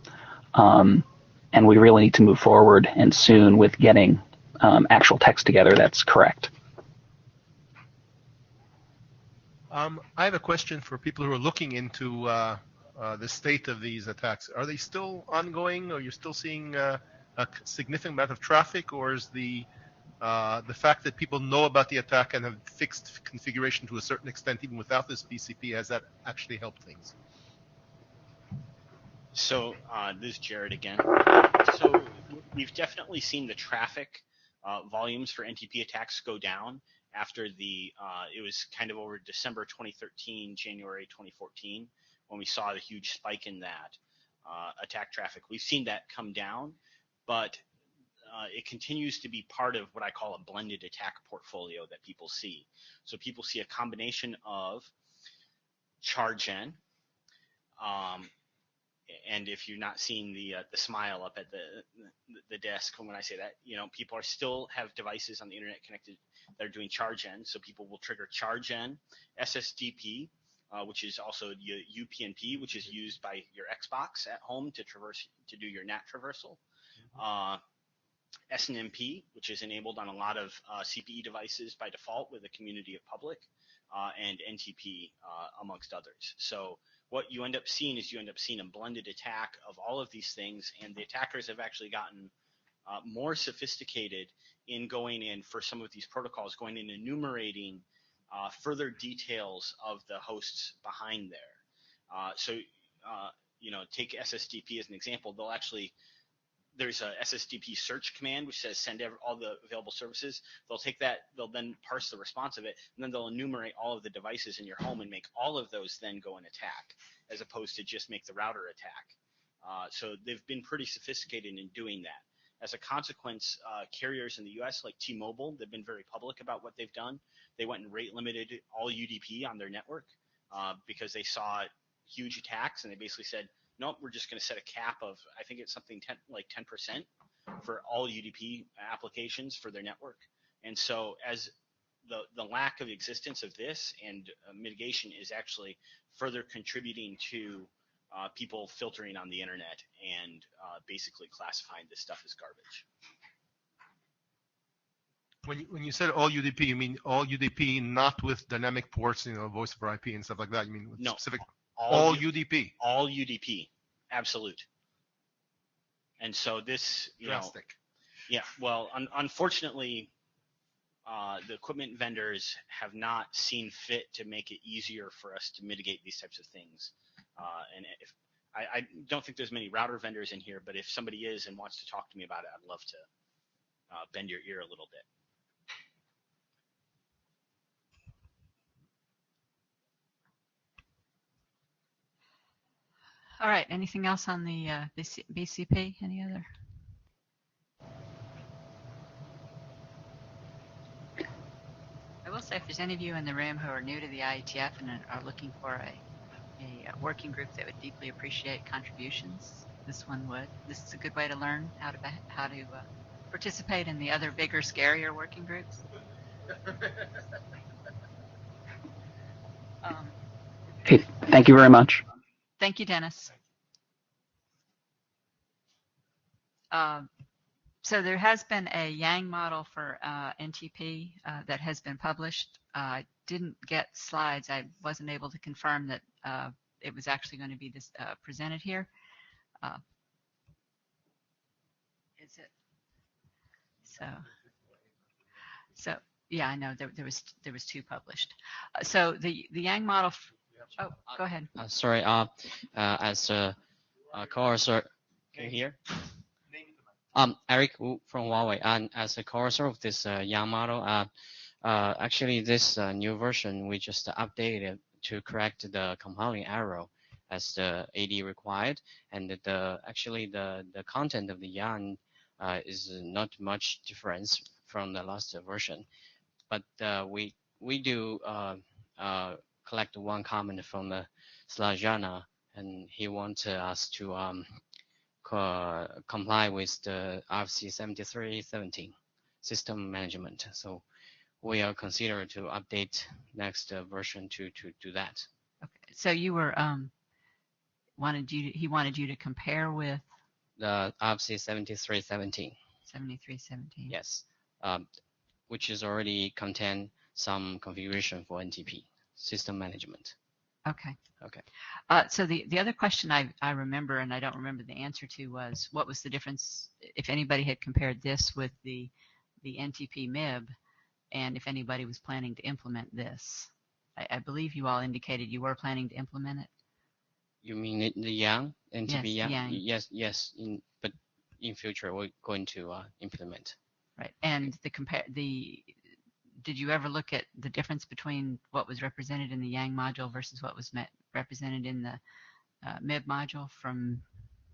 [SPEAKER 10] and we really need to move forward and soon with getting actual text together that's correct.
[SPEAKER 1] I have a question for people who are looking into the state of these attacks. Are they still ongoing? Or you're still seeing a significant amount of traffic, or is the fact that people know about the attack and have fixed configuration to a certain extent, even without this BCP, has that actually helped things?
[SPEAKER 11] So this is Jared again. So we've definitely seen the traffic volumes for NTP attacks go down after it was kind of over December 2013, January 2014, when we saw the huge spike in that attack traffic. We've seen that come down, but it continues to be part of what I call a blended attack portfolio that people see. So people see a combination of chargen, and if you're not seeing the smile up at the desk when I say that, people are still have devices on the internet connected that are doing chargen. So people will trigger chargen, SSDP, which is also UPnP, which is used by your Xbox at home to do your NAT traversal. SNMP, which is enabled on a lot of CPE devices by default with a community of public, and NTP amongst others. So what you end up seeing is a blended attack of all of these things, and the attackers have actually gotten more sophisticated in going in for some of these protocols, going in enumerating further details of the hosts behind there. Take SSDP as an example. There's a SSDP search command which says send all the available services. They'll take that, they'll then parse the response of it, and then they'll enumerate all of the devices in your home and make all of those then go and attack, as opposed to just make the router attack. So they've been pretty sophisticated in doing that. As a consequence, carriers in the US like T-Mobile, they've been very public about what they've done. They went and rate limited all UDP on their network because they saw huge attacks, and they basically said, nope, we're just going to set a cap of, I think it's something like 10% for all UDP applications for their network. And so as the lack of existence of this and mitigation is actually further contributing to people filtering on the internet and basically classifying this stuff as garbage.
[SPEAKER 1] When you said all UDP, you mean all UDP, not with dynamic ports, voice over IP and stuff like that? You mean with specific? All UDP.
[SPEAKER 11] All UDP, absolute. And so this,
[SPEAKER 1] drastic.
[SPEAKER 11] Yeah. Well, unfortunately, the equipment vendors have not seen fit to make it easier for us to mitigate these types of things. And if I don't think there's many router vendors in here, but if somebody is and wants to talk to me about it, I'd love to bend your ear a little bit.
[SPEAKER 4] All right. Anything else on the BCP? Any other? I will say, if there's any of you in the room who are new to the IETF and are looking for a working group that would deeply appreciate contributions, this one would. This is a good way to learn how to participate in the other bigger, scarier working groups.
[SPEAKER 10] Okay, thank you very much.
[SPEAKER 4] Thank you, Dennis. So there has been a Yang model for NTP that has been published. I didn't get slides. I wasn't able to confirm that it was actually going to be presented here. Is it? So yeah, I know there was two published. So the Yang model. Oh, go ahead.
[SPEAKER 12] Sorry. As a co-author, can you hear? Eric Wu from Huawei, and as a co-author of this Yang model, actually this new version we just updated to correct the compiling error as the AD required, and actually the content of the Yang is not much difference from the last version, but we do collect one comment from the Slajana, and he wanted us to comply with the RFC 7317 system management. So we are considered to update next version to do that.
[SPEAKER 4] Okay. So you were he wanted you to compare with
[SPEAKER 12] the RFC 7317.
[SPEAKER 4] 7317.
[SPEAKER 12] Yes, which is already contain some configuration for NTP system management.
[SPEAKER 4] Okay.
[SPEAKER 12] Okay.
[SPEAKER 4] So the other question I remember, and I don't remember the answer to, was what was the difference if anybody had compared this with the NTP MIB, and if anybody was planning to implement this. I believe you all indicated you were planning to implement it.
[SPEAKER 12] You mean the Yang NTP
[SPEAKER 4] Yes,
[SPEAKER 12] Yang?
[SPEAKER 4] Yang.
[SPEAKER 12] Yes. But in future we're going to implement.
[SPEAKER 4] Right. And did you ever look at the difference between what was represented in the Yang module versus what was represented in the MIB module from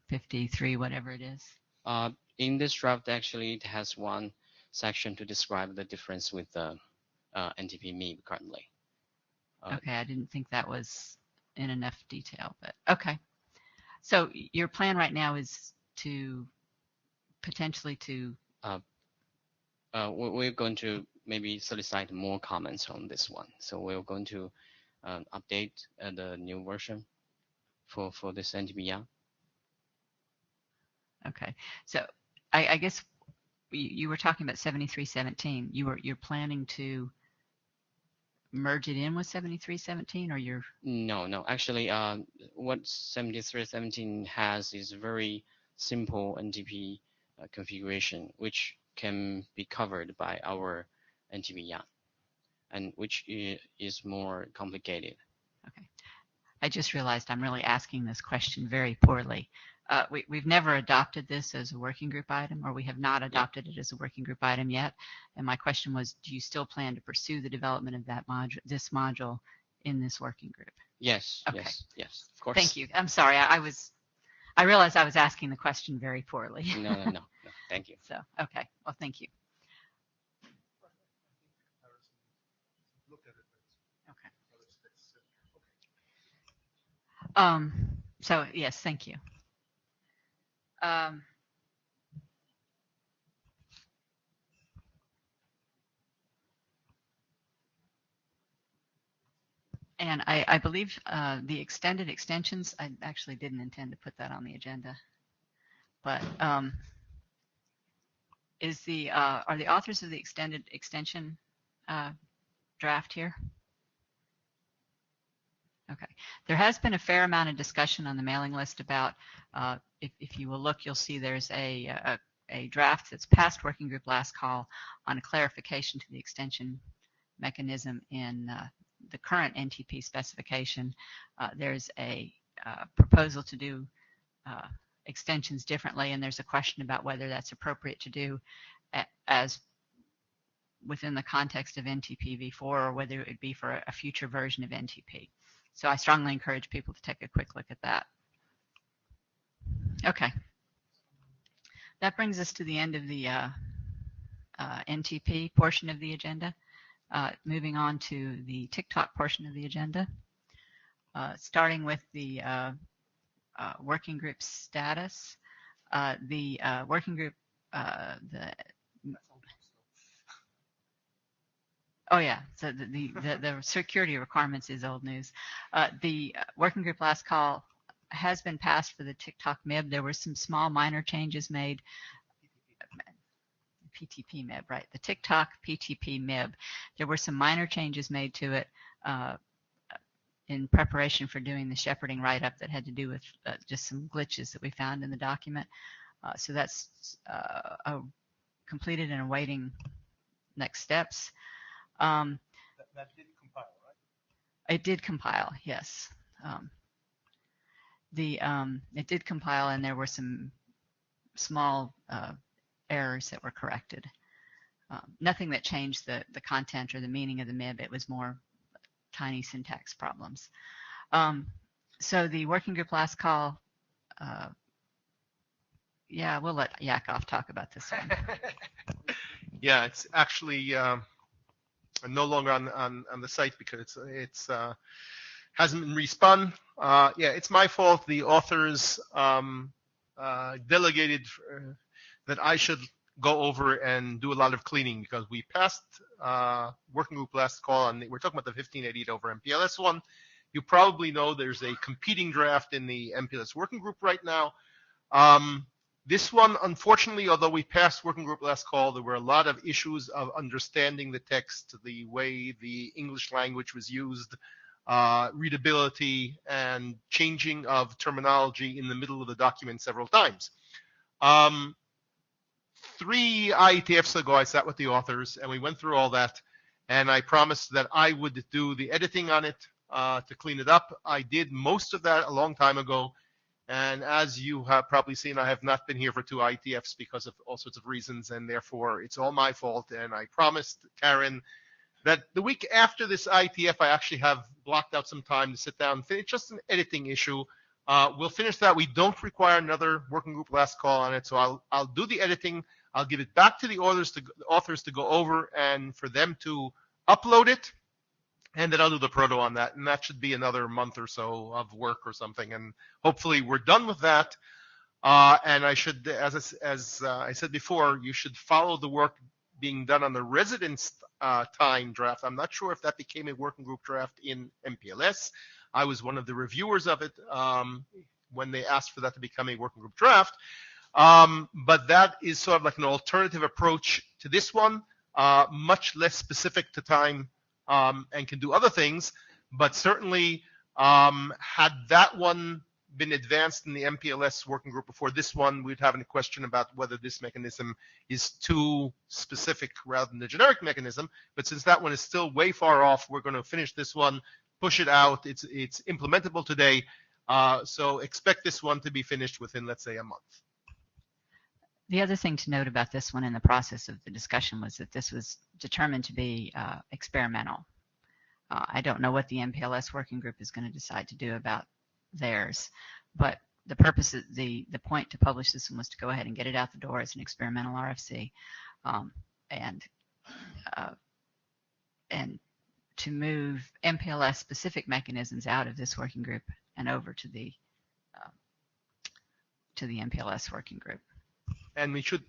[SPEAKER 4] 53, whatever it is?
[SPEAKER 12] In this draft, actually, it has one section to describe the difference with the NTP MIB currently.
[SPEAKER 4] Okay, I didn't think that was in enough detail, but okay. So your plan right now is to potentially to
[SPEAKER 12] we're going to maybe solicit more comments on this one. So we're going to update the new version for this NTP Yang.
[SPEAKER 4] Okay, so I guess you were talking about 7317. You're planning to merge it in with 7317, or you're?
[SPEAKER 12] No. Actually, what 7317 has is very simple NTP configuration, which can be covered by our NTP Yang, and which is more complicated.
[SPEAKER 4] Okay. I just realized I'm really asking this question very poorly. We've never adopted this as a working group item, or we have not adopted it as a working group item yet. And my question was, do you still plan to pursue the development of that this module in this working group?
[SPEAKER 12] Yes.
[SPEAKER 4] Okay.
[SPEAKER 12] Yes. Of course.
[SPEAKER 4] Thank you. I'm sorry. I realized I was asking the question very poorly.
[SPEAKER 12] No. Thank you.
[SPEAKER 4] So, okay. Well, thank you. Okay. So yes, thank you. And I believe the extended extensions, I actually didn't intend to put that on the agenda, but are the authors of the extended extension draft here? Okay. There has been a fair amount of discussion on the mailing list about, if you will look, you'll see there's a draft that's past working group last call on a clarification to the extension mechanism in the current NTP specification. There's a proposal to do extensions differently, and there's a question about whether that's appropriate to do as within the context of NTP v4, or whether it would be for a future version of NTP. So I strongly encourage people to take a quick look at that. Okay. That brings us to the end of the NTP portion of the agenda. Moving on to the TICTOC portion of the agenda, starting with the working group status. The working group, oh yeah, so the security requirements is old news. The working group last call has been passed for the TICTOC MIB. There were some small minor changes made. PTP MIB, right? The TICTOC PTP MIB. There were some minor changes made to it in preparation for doing the shepherding write-up that had to do with just some glitches that we found in the document. So that's completed and awaiting next steps.
[SPEAKER 1] That did compile, right?
[SPEAKER 4] It did compile, yes. It did compile, and there were some small errors that were corrected. Nothing that changed the content or the meaning of the MIB. It was more tiny syntax problems. So the working group last call, yeah, we'll let Yakov talk about this one.
[SPEAKER 1] Yeah, it's actually no longer on the site because it's hasn't been respun. Yeah, it's my fault. The authors delegated that I should go over and do a lot of cleaning because we passed working group last call, and we're talking about the 1588 over MPLS one. You probably know there's a competing draft in the MPLS working group right now. This one, unfortunately, although we passed working group last call, there were a lot of issues of understanding the text, the way the English language was used. readability and changing of terminology in the middle of the document several times. 3 IETFs ago, I sat with the authors and we went through all that, and I promised that I would do the editing on it to clean it up. I did most of that a long time ago, and as you have probably seen, I have not been here for 2 IETFs because of all sorts of reasons, and therefore it's all my fault. And I promised Karen that the week after this IETF, I actually have blocked out some time to sit down and finish just an editing issue. We'll finish that. We don't require another working group last call on it, so I'll do the editing. I'll give it back to the authors to go over and for them to upload it, and then I'll do the proto on that, and that should be another month or so of work or something, and hopefully we're done with that. And I should, as I said before, you should follow the work being done on the residence time draft. I'm not sure if that became a working group draft in MPLS. I was one of the reviewers of it when they asked for that to become a working group draft. But that is sort of like an alternative approach to this one, much less specific to time and can do other things. But certainly, had that one been advanced in the MPLS working group before this one, we'd have a question about whether this mechanism is too specific rather than the generic mechanism. But since that one is still way far off, we're going to finish this one, push it out. It's implementable today. So expect this one to be finished within, let's say, a month.
[SPEAKER 4] The other thing to note about this one in the process of the discussion was that this was determined to be experimental. I don't know what the MPLS working group is going to decide to do about theirs, but the purpose of the point to publish this one was to go ahead and get it out the door as an experimental RFC, and to move MPLS specific mechanisms out of this working group and over to the MPLS working group.
[SPEAKER 1] And we should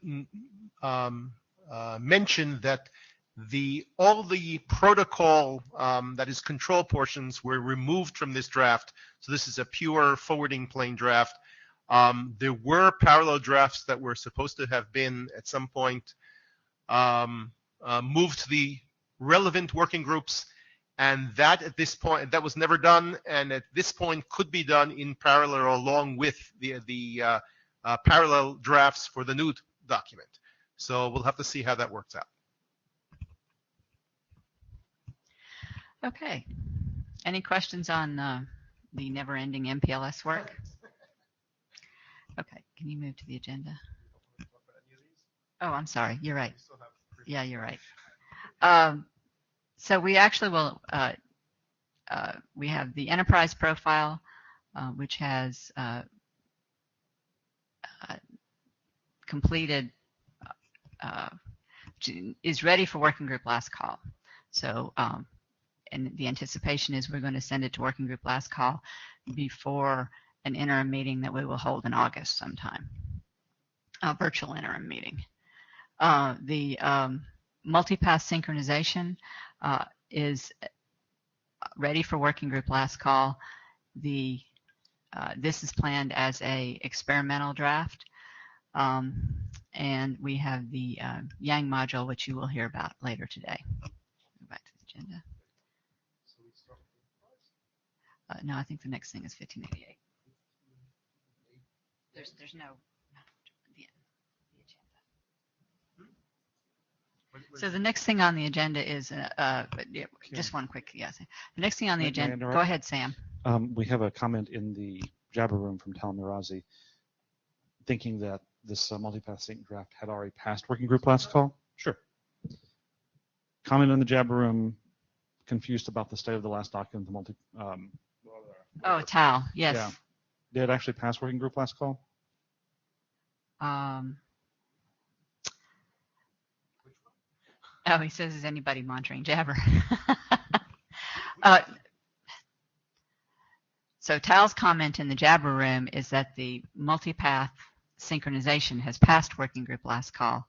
[SPEAKER 1] mention that all the protocol that is control portions were removed from this draft. So this is a pure forwarding plane draft. There were parallel drafts that were supposed to have been at some point moved to the relevant working groups, and that at this point, that was never done, and at this point could be done in parallel along with the parallel drafts for the new document. So we'll have to see how that works out.
[SPEAKER 4] Okay. Any questions on the never-ending MPLS work? Okay. Can you move to the agenda? Oh, I'm sorry. You're right. Yeah, you're right. So we actually will, we have the enterprise profile, which has completed, is ready for working group last call. So, and the anticipation is we're going to send it to working group last call before an interim meeting that we will hold in August sometime, a virtual interim meeting. The multipath synchronization is ready for working group last call. This is planned as a experimental draft, and we have the Yang module, which you will hear about later today. Go back to the agenda. No, I think the next thing is 1588. There's no the agenda. So the next thing on the agenda is just one quick The next thing on the agenda. Go ahead, Sam.
[SPEAKER 13] We have a comment in the Jabber room from Tal Mirazi, thinking that this multipath sync draft had already passed working group last call. Sure. Comment in the Jabber room, confused about the state of the last document, the
[SPEAKER 4] Oh, Tal, yes.
[SPEAKER 13] Yeah. Did it actually pass working group last call?
[SPEAKER 4] Oh, he says, is anybody monitoring Jabber? So Tal's comment in the Jabber room is that the multipath synchronization has passed working group last call.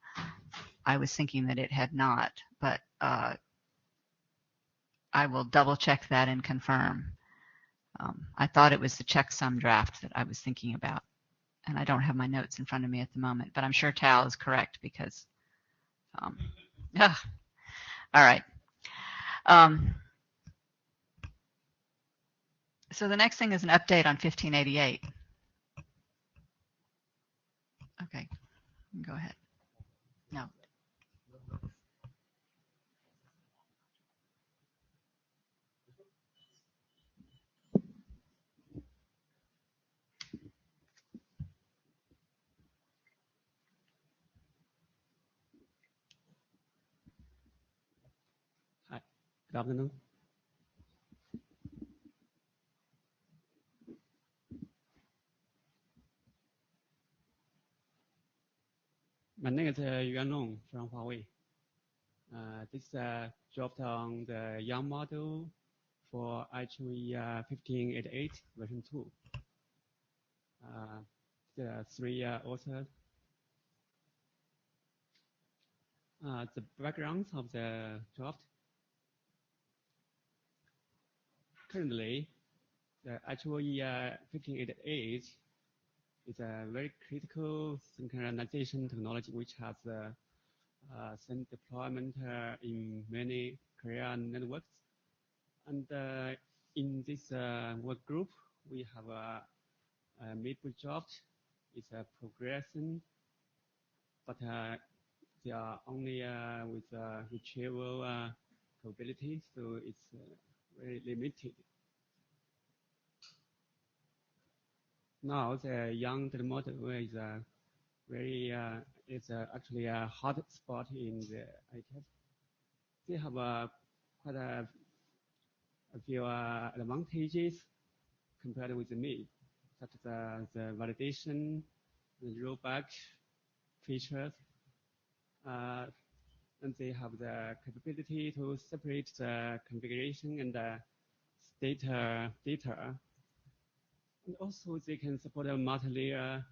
[SPEAKER 4] I was thinking that it had not, but I will double check that and confirm. I thought it was the checksum draft that I was thinking about, and I don't have my notes in front of me at the moment, but I'm sure Tal is correct because, all right. So the next thing is an update on 1588. Okay, go ahead. No.
[SPEAKER 14] Hi, good afternoon. My name is Yuan Long from Huawei. This dropped on the young model for IEEE 1588 version 2. The three authors. The background of the draft. Currently, the IEEE 1588 is a very critical synchronization technology which has some deployment in many carrier networks. And in this work group, we have a mid-bridge draft. It's a progression, but they are only with retrieval capability, so it's very limited. Now the young data model is very it's actually a hot spot in the IETF. They have quite a few advantages compared with me, such as the validation, the rollback features, and they have the capability to separate the configuration and the data. And also they can support a multi-layer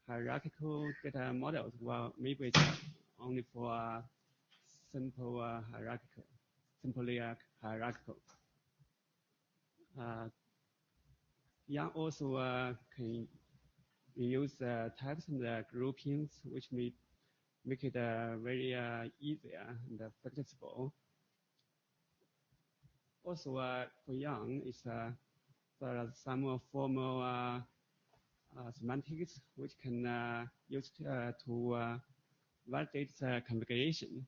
[SPEAKER 14] hierarchical data models. Well, maybe it's only for simple layer hierarchical. Yang also can use types and groupings, which may make it very easier and flexible. Also, for Yang, there are some formal semantics which can use to validate the configuration.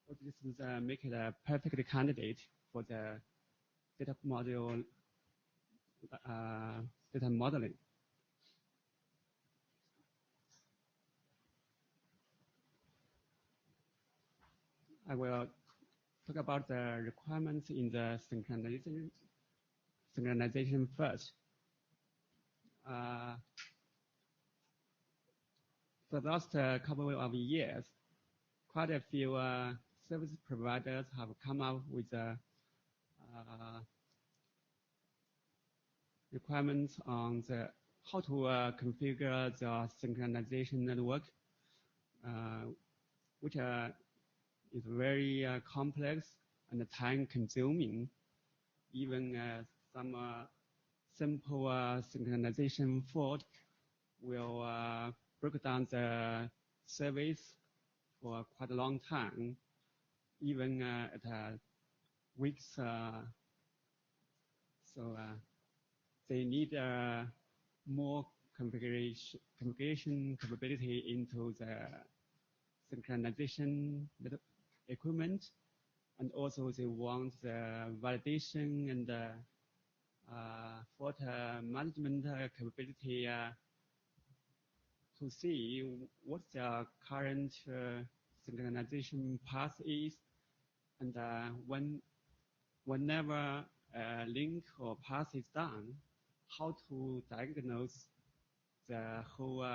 [SPEAKER 14] So this is make it a perfect candidate for the data model data modeling. I will talk about the requirements in the synchronization first. For the last couple of years, quite a few service providers have come up with requirements on how to configure the synchronization network, which is very complex and time-consuming. Even some simple synchronization fault will break down the service for quite a long time, even at weeks. So they need more configuration capability into the synchronization equipment, and also they want the validation and fault management capability to see what the current synchronization path is, and whenever a link or path is done, how to diagnose the whole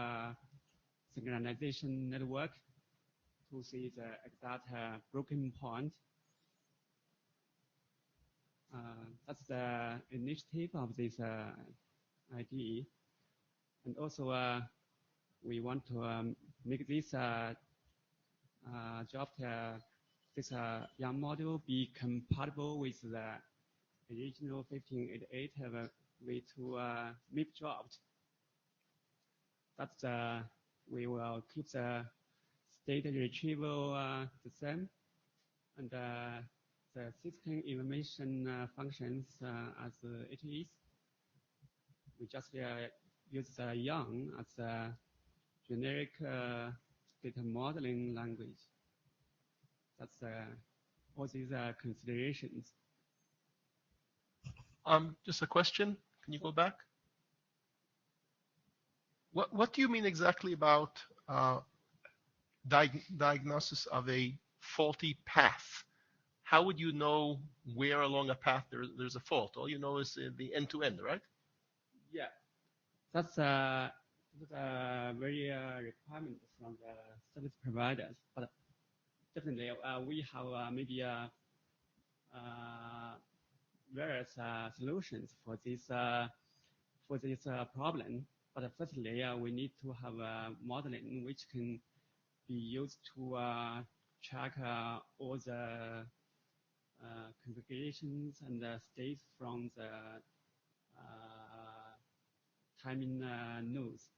[SPEAKER 14] synchronization network to see the exact broken point. That's the initiative of this idea. And also we want to make this job, this young model be compatible with the original 1588 v2 MIP dropped. That's we will keep the data retrieval the same, and the system information functions as it is. We just use the Yang as a generic data modeling language. That's all these considerations.
[SPEAKER 6] Just a question. Can you go back? What do you mean exactly about diagnosis of a faulty path? How would you know where along a path there's a fault? All you know is the end-to-end, right?
[SPEAKER 14] Yeah, that's a very requirement from the service providers. But definitely, we have maybe various solutions for this problem. But firstly, we need to have a modeling which can be used to track all the configurations and states from the timing nodes.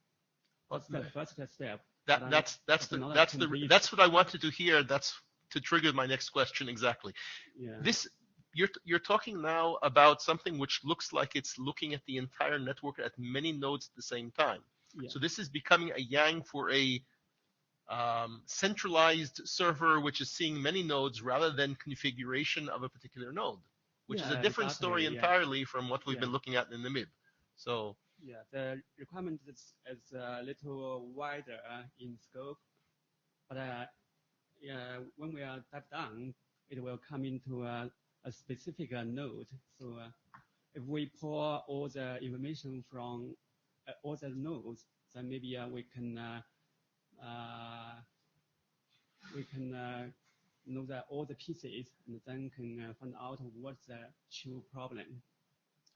[SPEAKER 14] That's the first step.
[SPEAKER 6] That's what I wanted to hear. That's to trigger my next question exactly.
[SPEAKER 14] Yeah.
[SPEAKER 6] You're talking now about something which looks like it's looking at the entire network at many nodes at the same time.
[SPEAKER 14] Yeah.
[SPEAKER 6] So this is becoming a Yang for a centralized server which is seeing many nodes rather than configuration of a particular node, which is a different story entirely from what we've been looking at in the MIB. So
[SPEAKER 14] yeah, the requirement is a little wider in scope, but when we are dive down, it will come into a specific node. So if we pour all the information from all the nodes, then maybe we can know that all the pieces, and then can find out what's the true problem.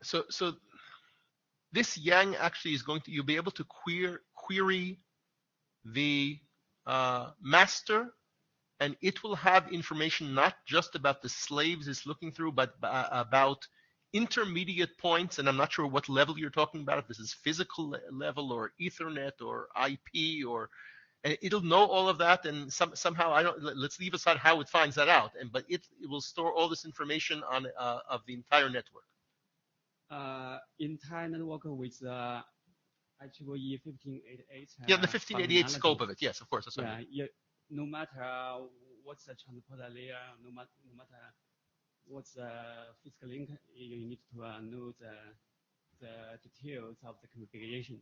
[SPEAKER 6] So this Yang actually is going to, you'll be able to query the master, and it will have information not just about the slaves it's looking through, but about intermediate points. And I'm not sure what level you're talking about, if this is physical level or Ethernet or IP, or and it'll know all of that. And somehow, let's leave aside how it finds that out. But it will store all this information on of the entire network.
[SPEAKER 14] Entire network with IEEE 1588.
[SPEAKER 6] Yeah, the 1588 scope of it. Yes, of course. That's
[SPEAKER 14] yeah, yeah. No matter what's the transport layer, no matter what's the physical link, you need to know the details of the configuration.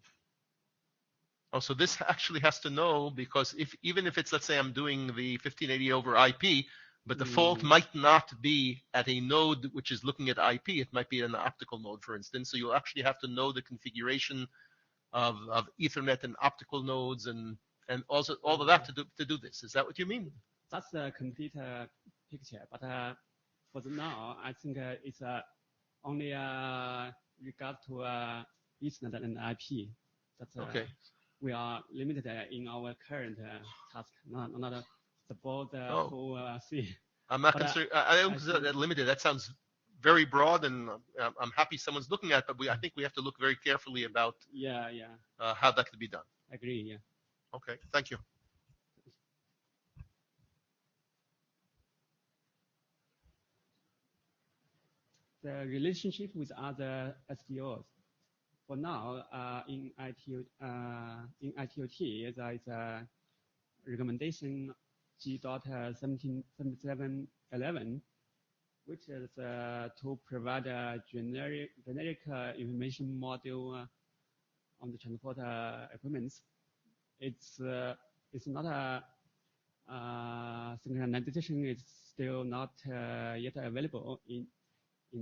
[SPEAKER 6] Oh, so this actually has to know, because even if it's, let's say I'm doing the 1580 over IP, but the fault might not be at a node which is looking at IP. It might be an optical node, for instance. So you'll actually have to know the configuration of Ethernet and optical nodes and also all of that to do this. Is that what you mean?
[SPEAKER 14] That's a complete picture. But for now, I think it's only regard to Ethernet and IP. That's
[SPEAKER 6] okay.
[SPEAKER 14] We are limited in our current task, not support the whole thing.
[SPEAKER 6] I'm not concerned. I don't consider that limited. That sounds very broad, and I'm happy someone's looking at it, but I think we have to look very carefully about how that could be done.
[SPEAKER 14] I agree, yeah.
[SPEAKER 6] Okay, thank you.
[SPEAKER 14] The relationship with other SDOs. For now, in ITOT, there is a recommendation G.177711, which is to provide a generic information module on the transport equipments. It's not a synchronization. It's still not yet available in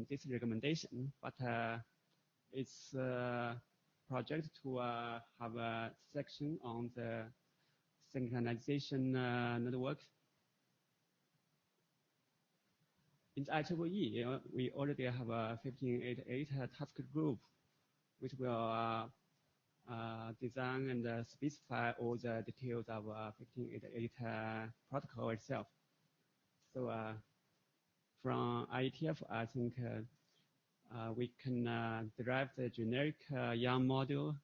[SPEAKER 14] this recommendation, but it's a project to have a section on the synchronization network. In the IEEE, we already have a 1588 task group, which will design and specify all the details of 1588 protocol itself. So from IETF, I think we can derive the generic Yang module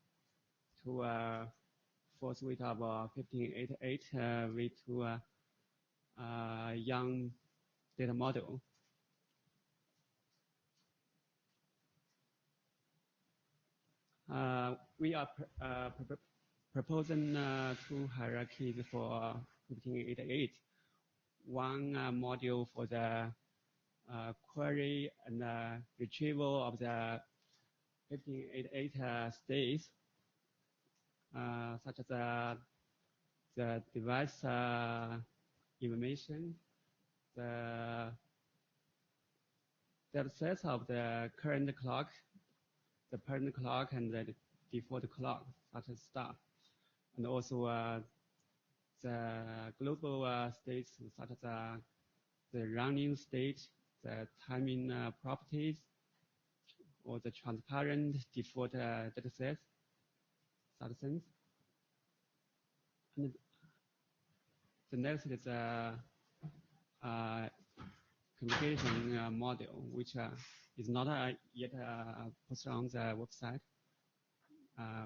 [SPEAKER 14] to full suite of 1588 with Yang data model. We are proposing two hierarchies for 1588. One module for the query and retrieval of the 1588 states, such as the device information, the set of the current clock, the parent clock, and the default clock, such as start, and also the global states, such as the running state, the timing properties, or the transparent default data sets, such things. And the next is communication model, which is not yet posted on the website.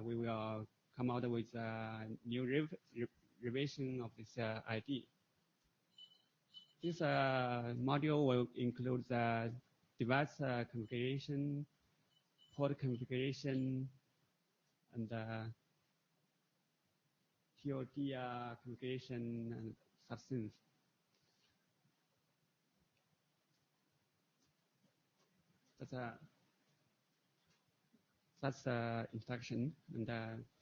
[SPEAKER 14] We will come out with a new revision of this ID. This module will include the device configuration, port configuration, and TOD configuration and such things. That's introduction. And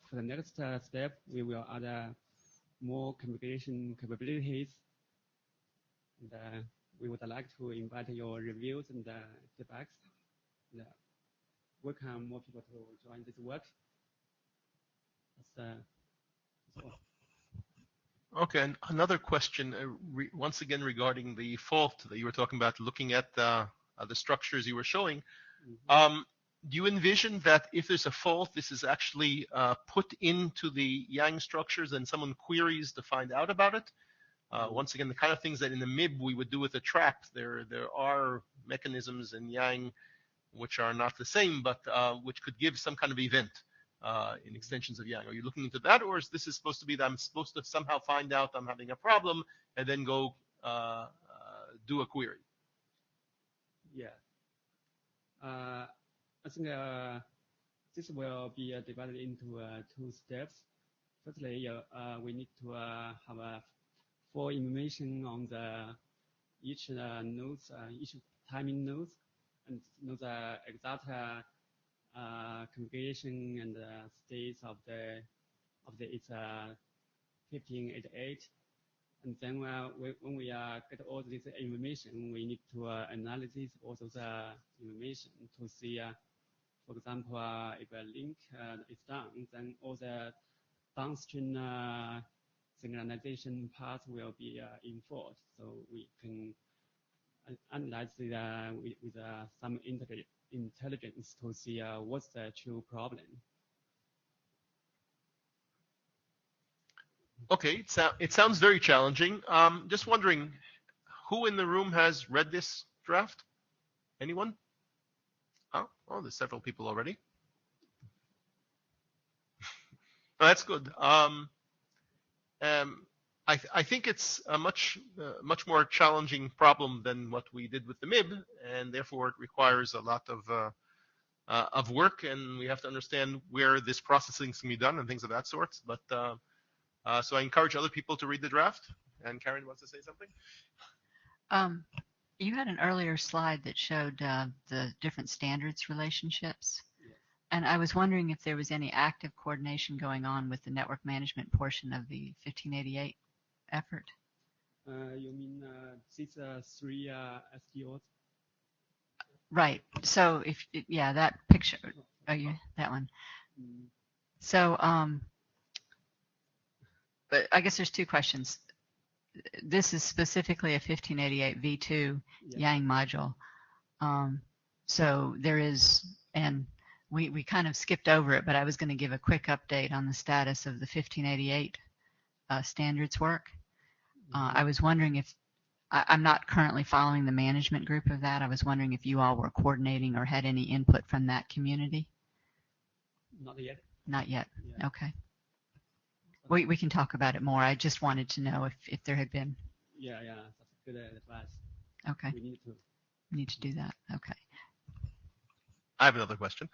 [SPEAKER 14] for the next step, we will add more configuration capabilities. And we would like to invite your reviews and feedbacks. And welcome more people to join this work. That's all.
[SPEAKER 6] Okay, and another question, once again regarding the fault that you were talking about, looking at the structures you were showing. Mm-hmm. Do you envision that if there's a fault, this is actually put into the Yang structures and someone queries to find out about it? Once again, the kind of things that in the MIB we would do with a trap. There are mechanisms in Yang which are not the same, but which could give some kind of event in extensions of Yang. Are you looking into that, or is this supposed to be that I'm supposed to somehow find out I'm having a problem and then go do a query?
[SPEAKER 14] Yeah. I think this will be divided into two steps. Firstly, we need to have full information on each nodes, each timing nodes, and know the exact configuration and states of its 1588. And then when we get all this information, we need to analyze also the information to see, for example, if a link is down, then all the downstream synchronization parts will be enforced. So we can analyze with some intelligence to see what's the true problem.
[SPEAKER 6] Okay, it sounds very challenging. Just wondering, who in the room has read this draft? Anyone? Oh, there's several people already. Oh, that's good. I think it's a much more challenging problem than what we did with the MIB, and therefore it requires a lot of work, and we have to understand where this processing can be done and things of that sort. But so I encourage other people to read the draft. And Karen wants to say something.
[SPEAKER 4] You had an earlier slide that showed the different standards relationships.
[SPEAKER 14] Yes.
[SPEAKER 4] And I was wondering if there was any active coordination going on with the network management portion of the 1588 effort.
[SPEAKER 14] You mean these three SDOs?
[SPEAKER 4] Right. So that picture. Oh, that one.
[SPEAKER 14] Mm.
[SPEAKER 4] So but I guess there's two questions. This is specifically a 1588 V2 Yang module. So there is, and we kind of skipped over it, but I was going to give a quick update on the status of the 1588 standards work. I was wondering if, I'm not currently following the management group of that. I was wondering if you all were coordinating or had any input from that community.
[SPEAKER 14] Not yet.
[SPEAKER 4] Not yet.
[SPEAKER 14] Yeah.
[SPEAKER 4] Okay. We can talk about it more. I just wanted to know if there had been.
[SPEAKER 14] Yeah, that's good advice.
[SPEAKER 4] Okay.
[SPEAKER 14] We
[SPEAKER 4] need to do that. Okay.
[SPEAKER 6] I have another question.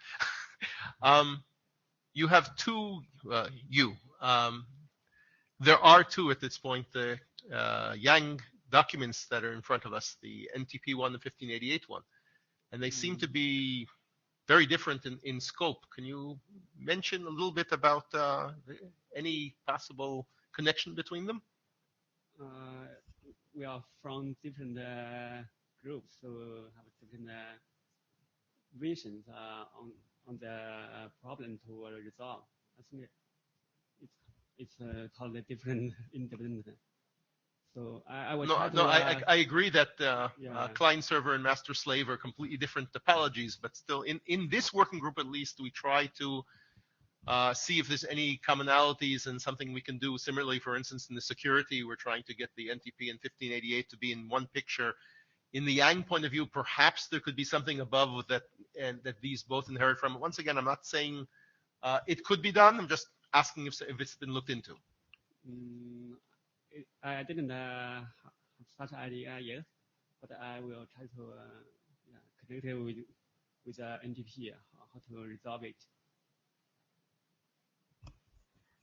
[SPEAKER 6] you have two, there are two at this point, the Yang documents that are in front of us, the NTP one, the 1588 one, and they seem to be very different in scope. Can you mention a little bit about any possible connection between them?
[SPEAKER 14] We are from different groups, so have different visions on the problem to resolve. I think it's called a different independent. So I will try to.
[SPEAKER 6] I agree that client server and master slave are completely different topologies, but still, in this working group at least, we try to see if there's any commonalities and something we can do. Similarly, for instance, in the security, we're trying to get the NTP and 1588 to be in one picture. In the Yang point of view, perhaps there could be something above that, and that these both inherit from. Once again, I'm not saying it could be done. I'm just asking if it's been looked into.
[SPEAKER 14] I didn't have such idea yet, but I will try to connect it with NTP, how to resolve it.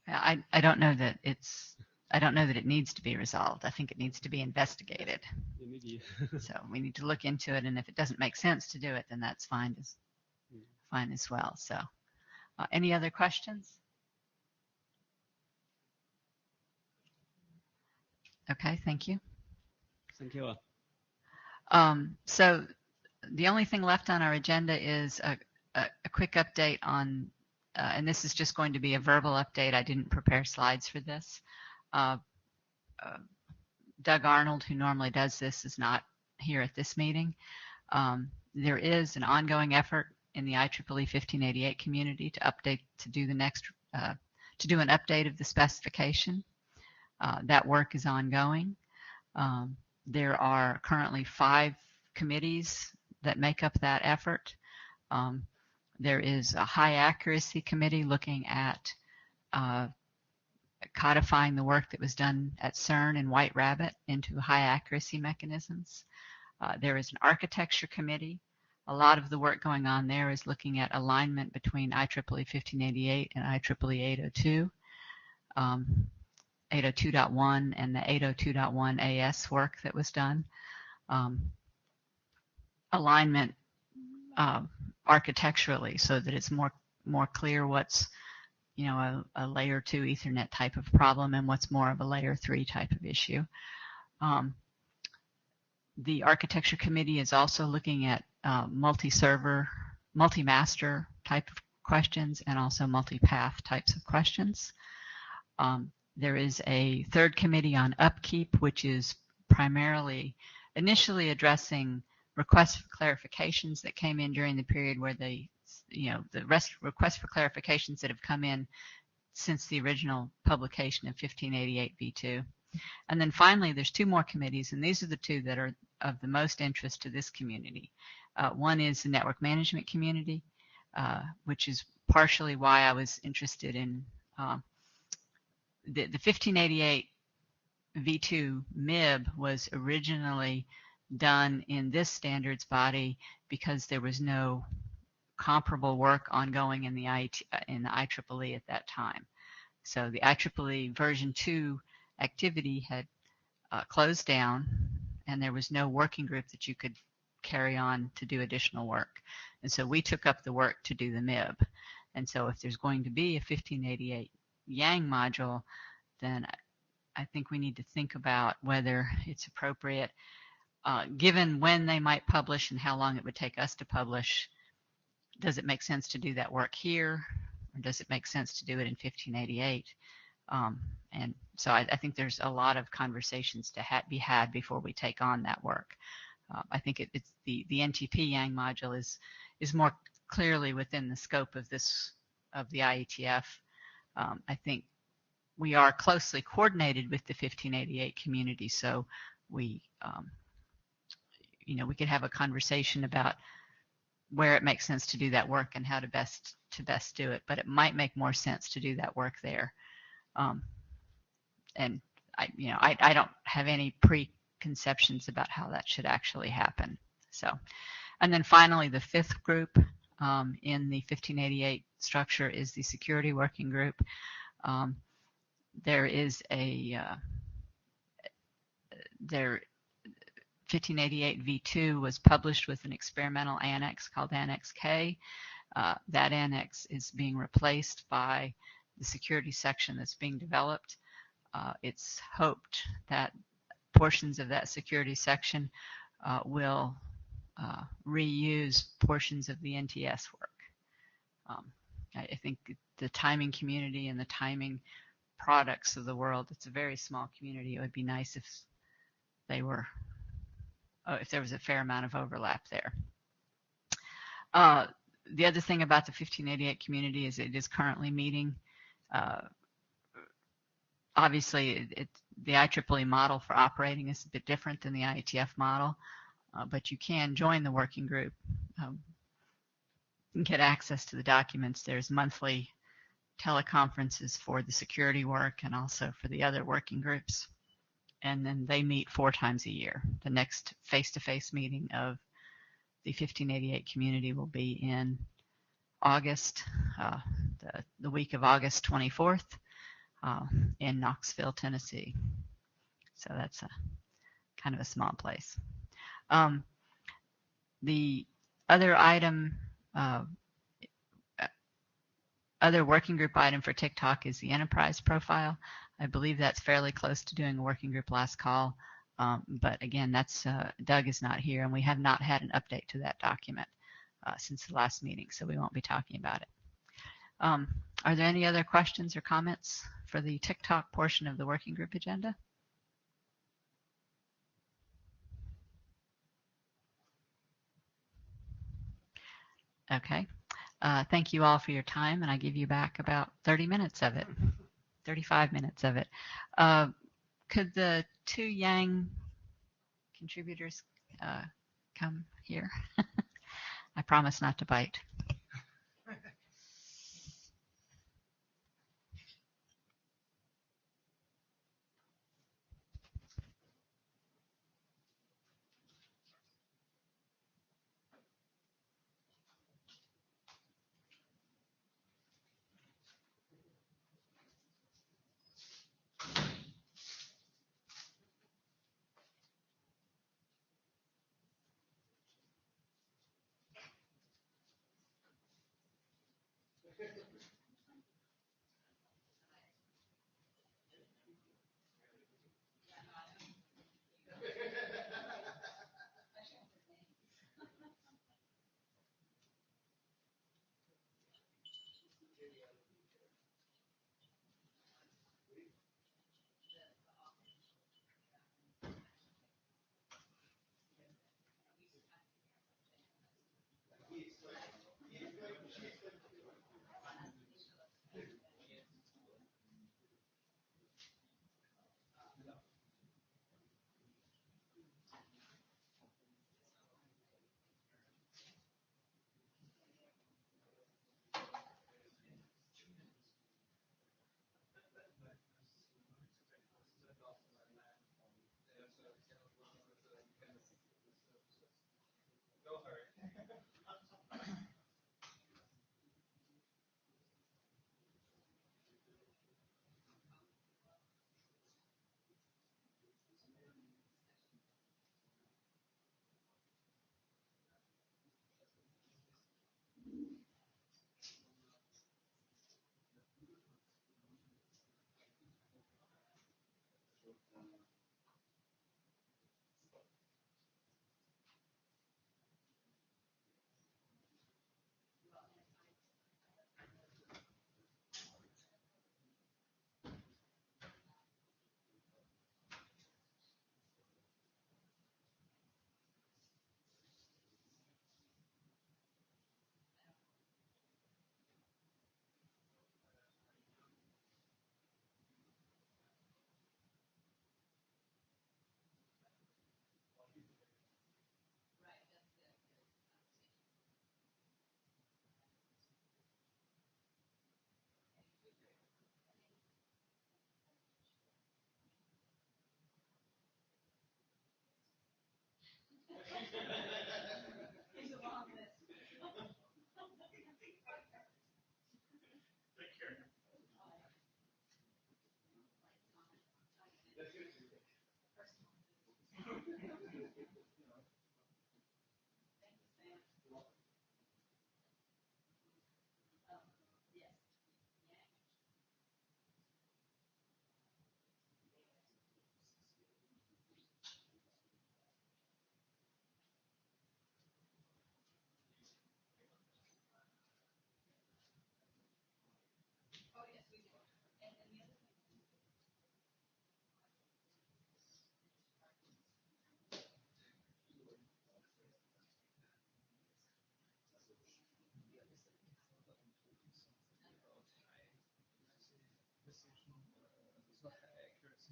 [SPEAKER 4] I don't know that it needs to be resolved. I think it needs to be investigated.
[SPEAKER 14] Yeah, maybe.
[SPEAKER 4] So we need to look into it, and if it doesn't make sense to do it, then that's fine as well. So, any other questions? Okay, thank you.
[SPEAKER 14] Thank you.
[SPEAKER 4] So the only thing left on our agenda is a quick update on, and this is just going to be a verbal update. I didn't prepare slides for this. Doug Arnold, who normally does this, is not here at this meeting. There is an ongoing effort in the IEEE 1588 community to do an update of the specification. That work is ongoing. There are currently 5 committees that make up that effort. There is a high accuracy committee looking at codifying the work that was done at CERN and White Rabbit into high accuracy mechanisms. There is an architecture committee. A lot of the work going on there is looking at alignment between IEEE 1588 and IEEE 802. 802.1 and the 802.1 AS work that was done. Alignment architecturally, so that it's more clear what's a layer 2 Ethernet type of problem and what's more of a layer 3 type of issue. The architecture committee is also looking at multi-server, multi-master type of questions and also multi-path types of questions. There is a third committee on upkeep, which is primarily initially addressing requests for clarifications that came in during the period where the requests for clarifications that have come in since the original publication of 1588 v2. And then finally, there's 2 more committees, and these are the 2 that are of the most interest to this community. One is the network management community, which is partially why I was interested in the 1588 v2 MIB was originally done in this standards body because there was no comparable work ongoing in the IEEE at that time. So the IEEE version 2 activity had closed down, and there was no working group that you could carry on to do additional work. And so we took up the work to do the MIB. And so if there's going to be a 1588 Yang module, then I think we need to think about whether it's appropriate, given when they might publish and how long it would take us to publish. Does it make sense to do that work here, or does it make sense to do it in 1588? And so I think there's a lot of conversations to be had before we take on that work. I think it's the NTP Yang module is more clearly within the scope of the IETF. I think we are closely coordinated with the 1588 community, so we could have a conversation about where it makes sense to do that work and how to best do it. But it might make more sense to do that work there. And I don't have any preconceptions about how that should actually happen. So, and then finally, the 5th group in the 1588 structure is the security working group. There is a 1588 V2 was published with an experimental annex called Annex K. That annex is being replaced by the security section that's being developed. It's hoped that portions of that security section will reuse portions of the NTS work. I think the timing community and the timing products of the world, it's a very small community. It would be nice if they were, if there was a fair amount of overlap there. The other thing about the 1588 community is it is currently meeting. Obviously, the IEEE model for operating is a bit different than the IETF model, but you can join the working group and get access to the documents. There's monthly teleconferences for the security work and also for the other working groups. And then they meet 4 times a year. The next face-to-face meeting of the 1588 community will be in August, the week of August 24th in Knoxville, Tennessee. So that's a kind of a small place. The other item, other working group item for TICTOC is the enterprise profile. I believe that's fairly close to doing a working group last call. But again, that's Doug is not here, and we have not had an update to that document since the last meeting, so we won't be talking about it. Are there any other questions or comments for the TICTOC portion of the working group agenda? Okay. Thank you all for your time, and I give you back about 30 minutes of it, 35 minutes of it. Could the 2 Yang contributors come here? I promise not to bite.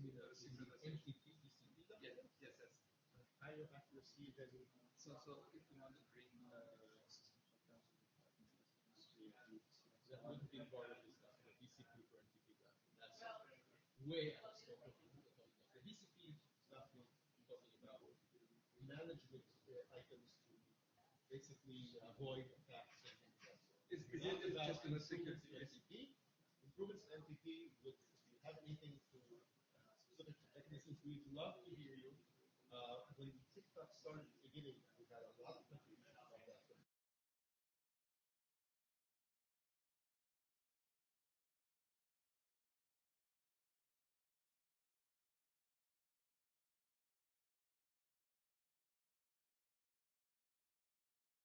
[SPEAKER 1] NTP TCP document? Yes. Higher accuracy than. So if you want to bring that wouldn't be part of this stuff, the DCP for NTP document. That's way out of scope of the DCP stuff we're talking about management items to basically avoid attacks and things like that. Is it just in a single NTP? Improvements in NTP, if you have anything to specific mechanisms, we'd love to hear you. When TikTok started at the beginning,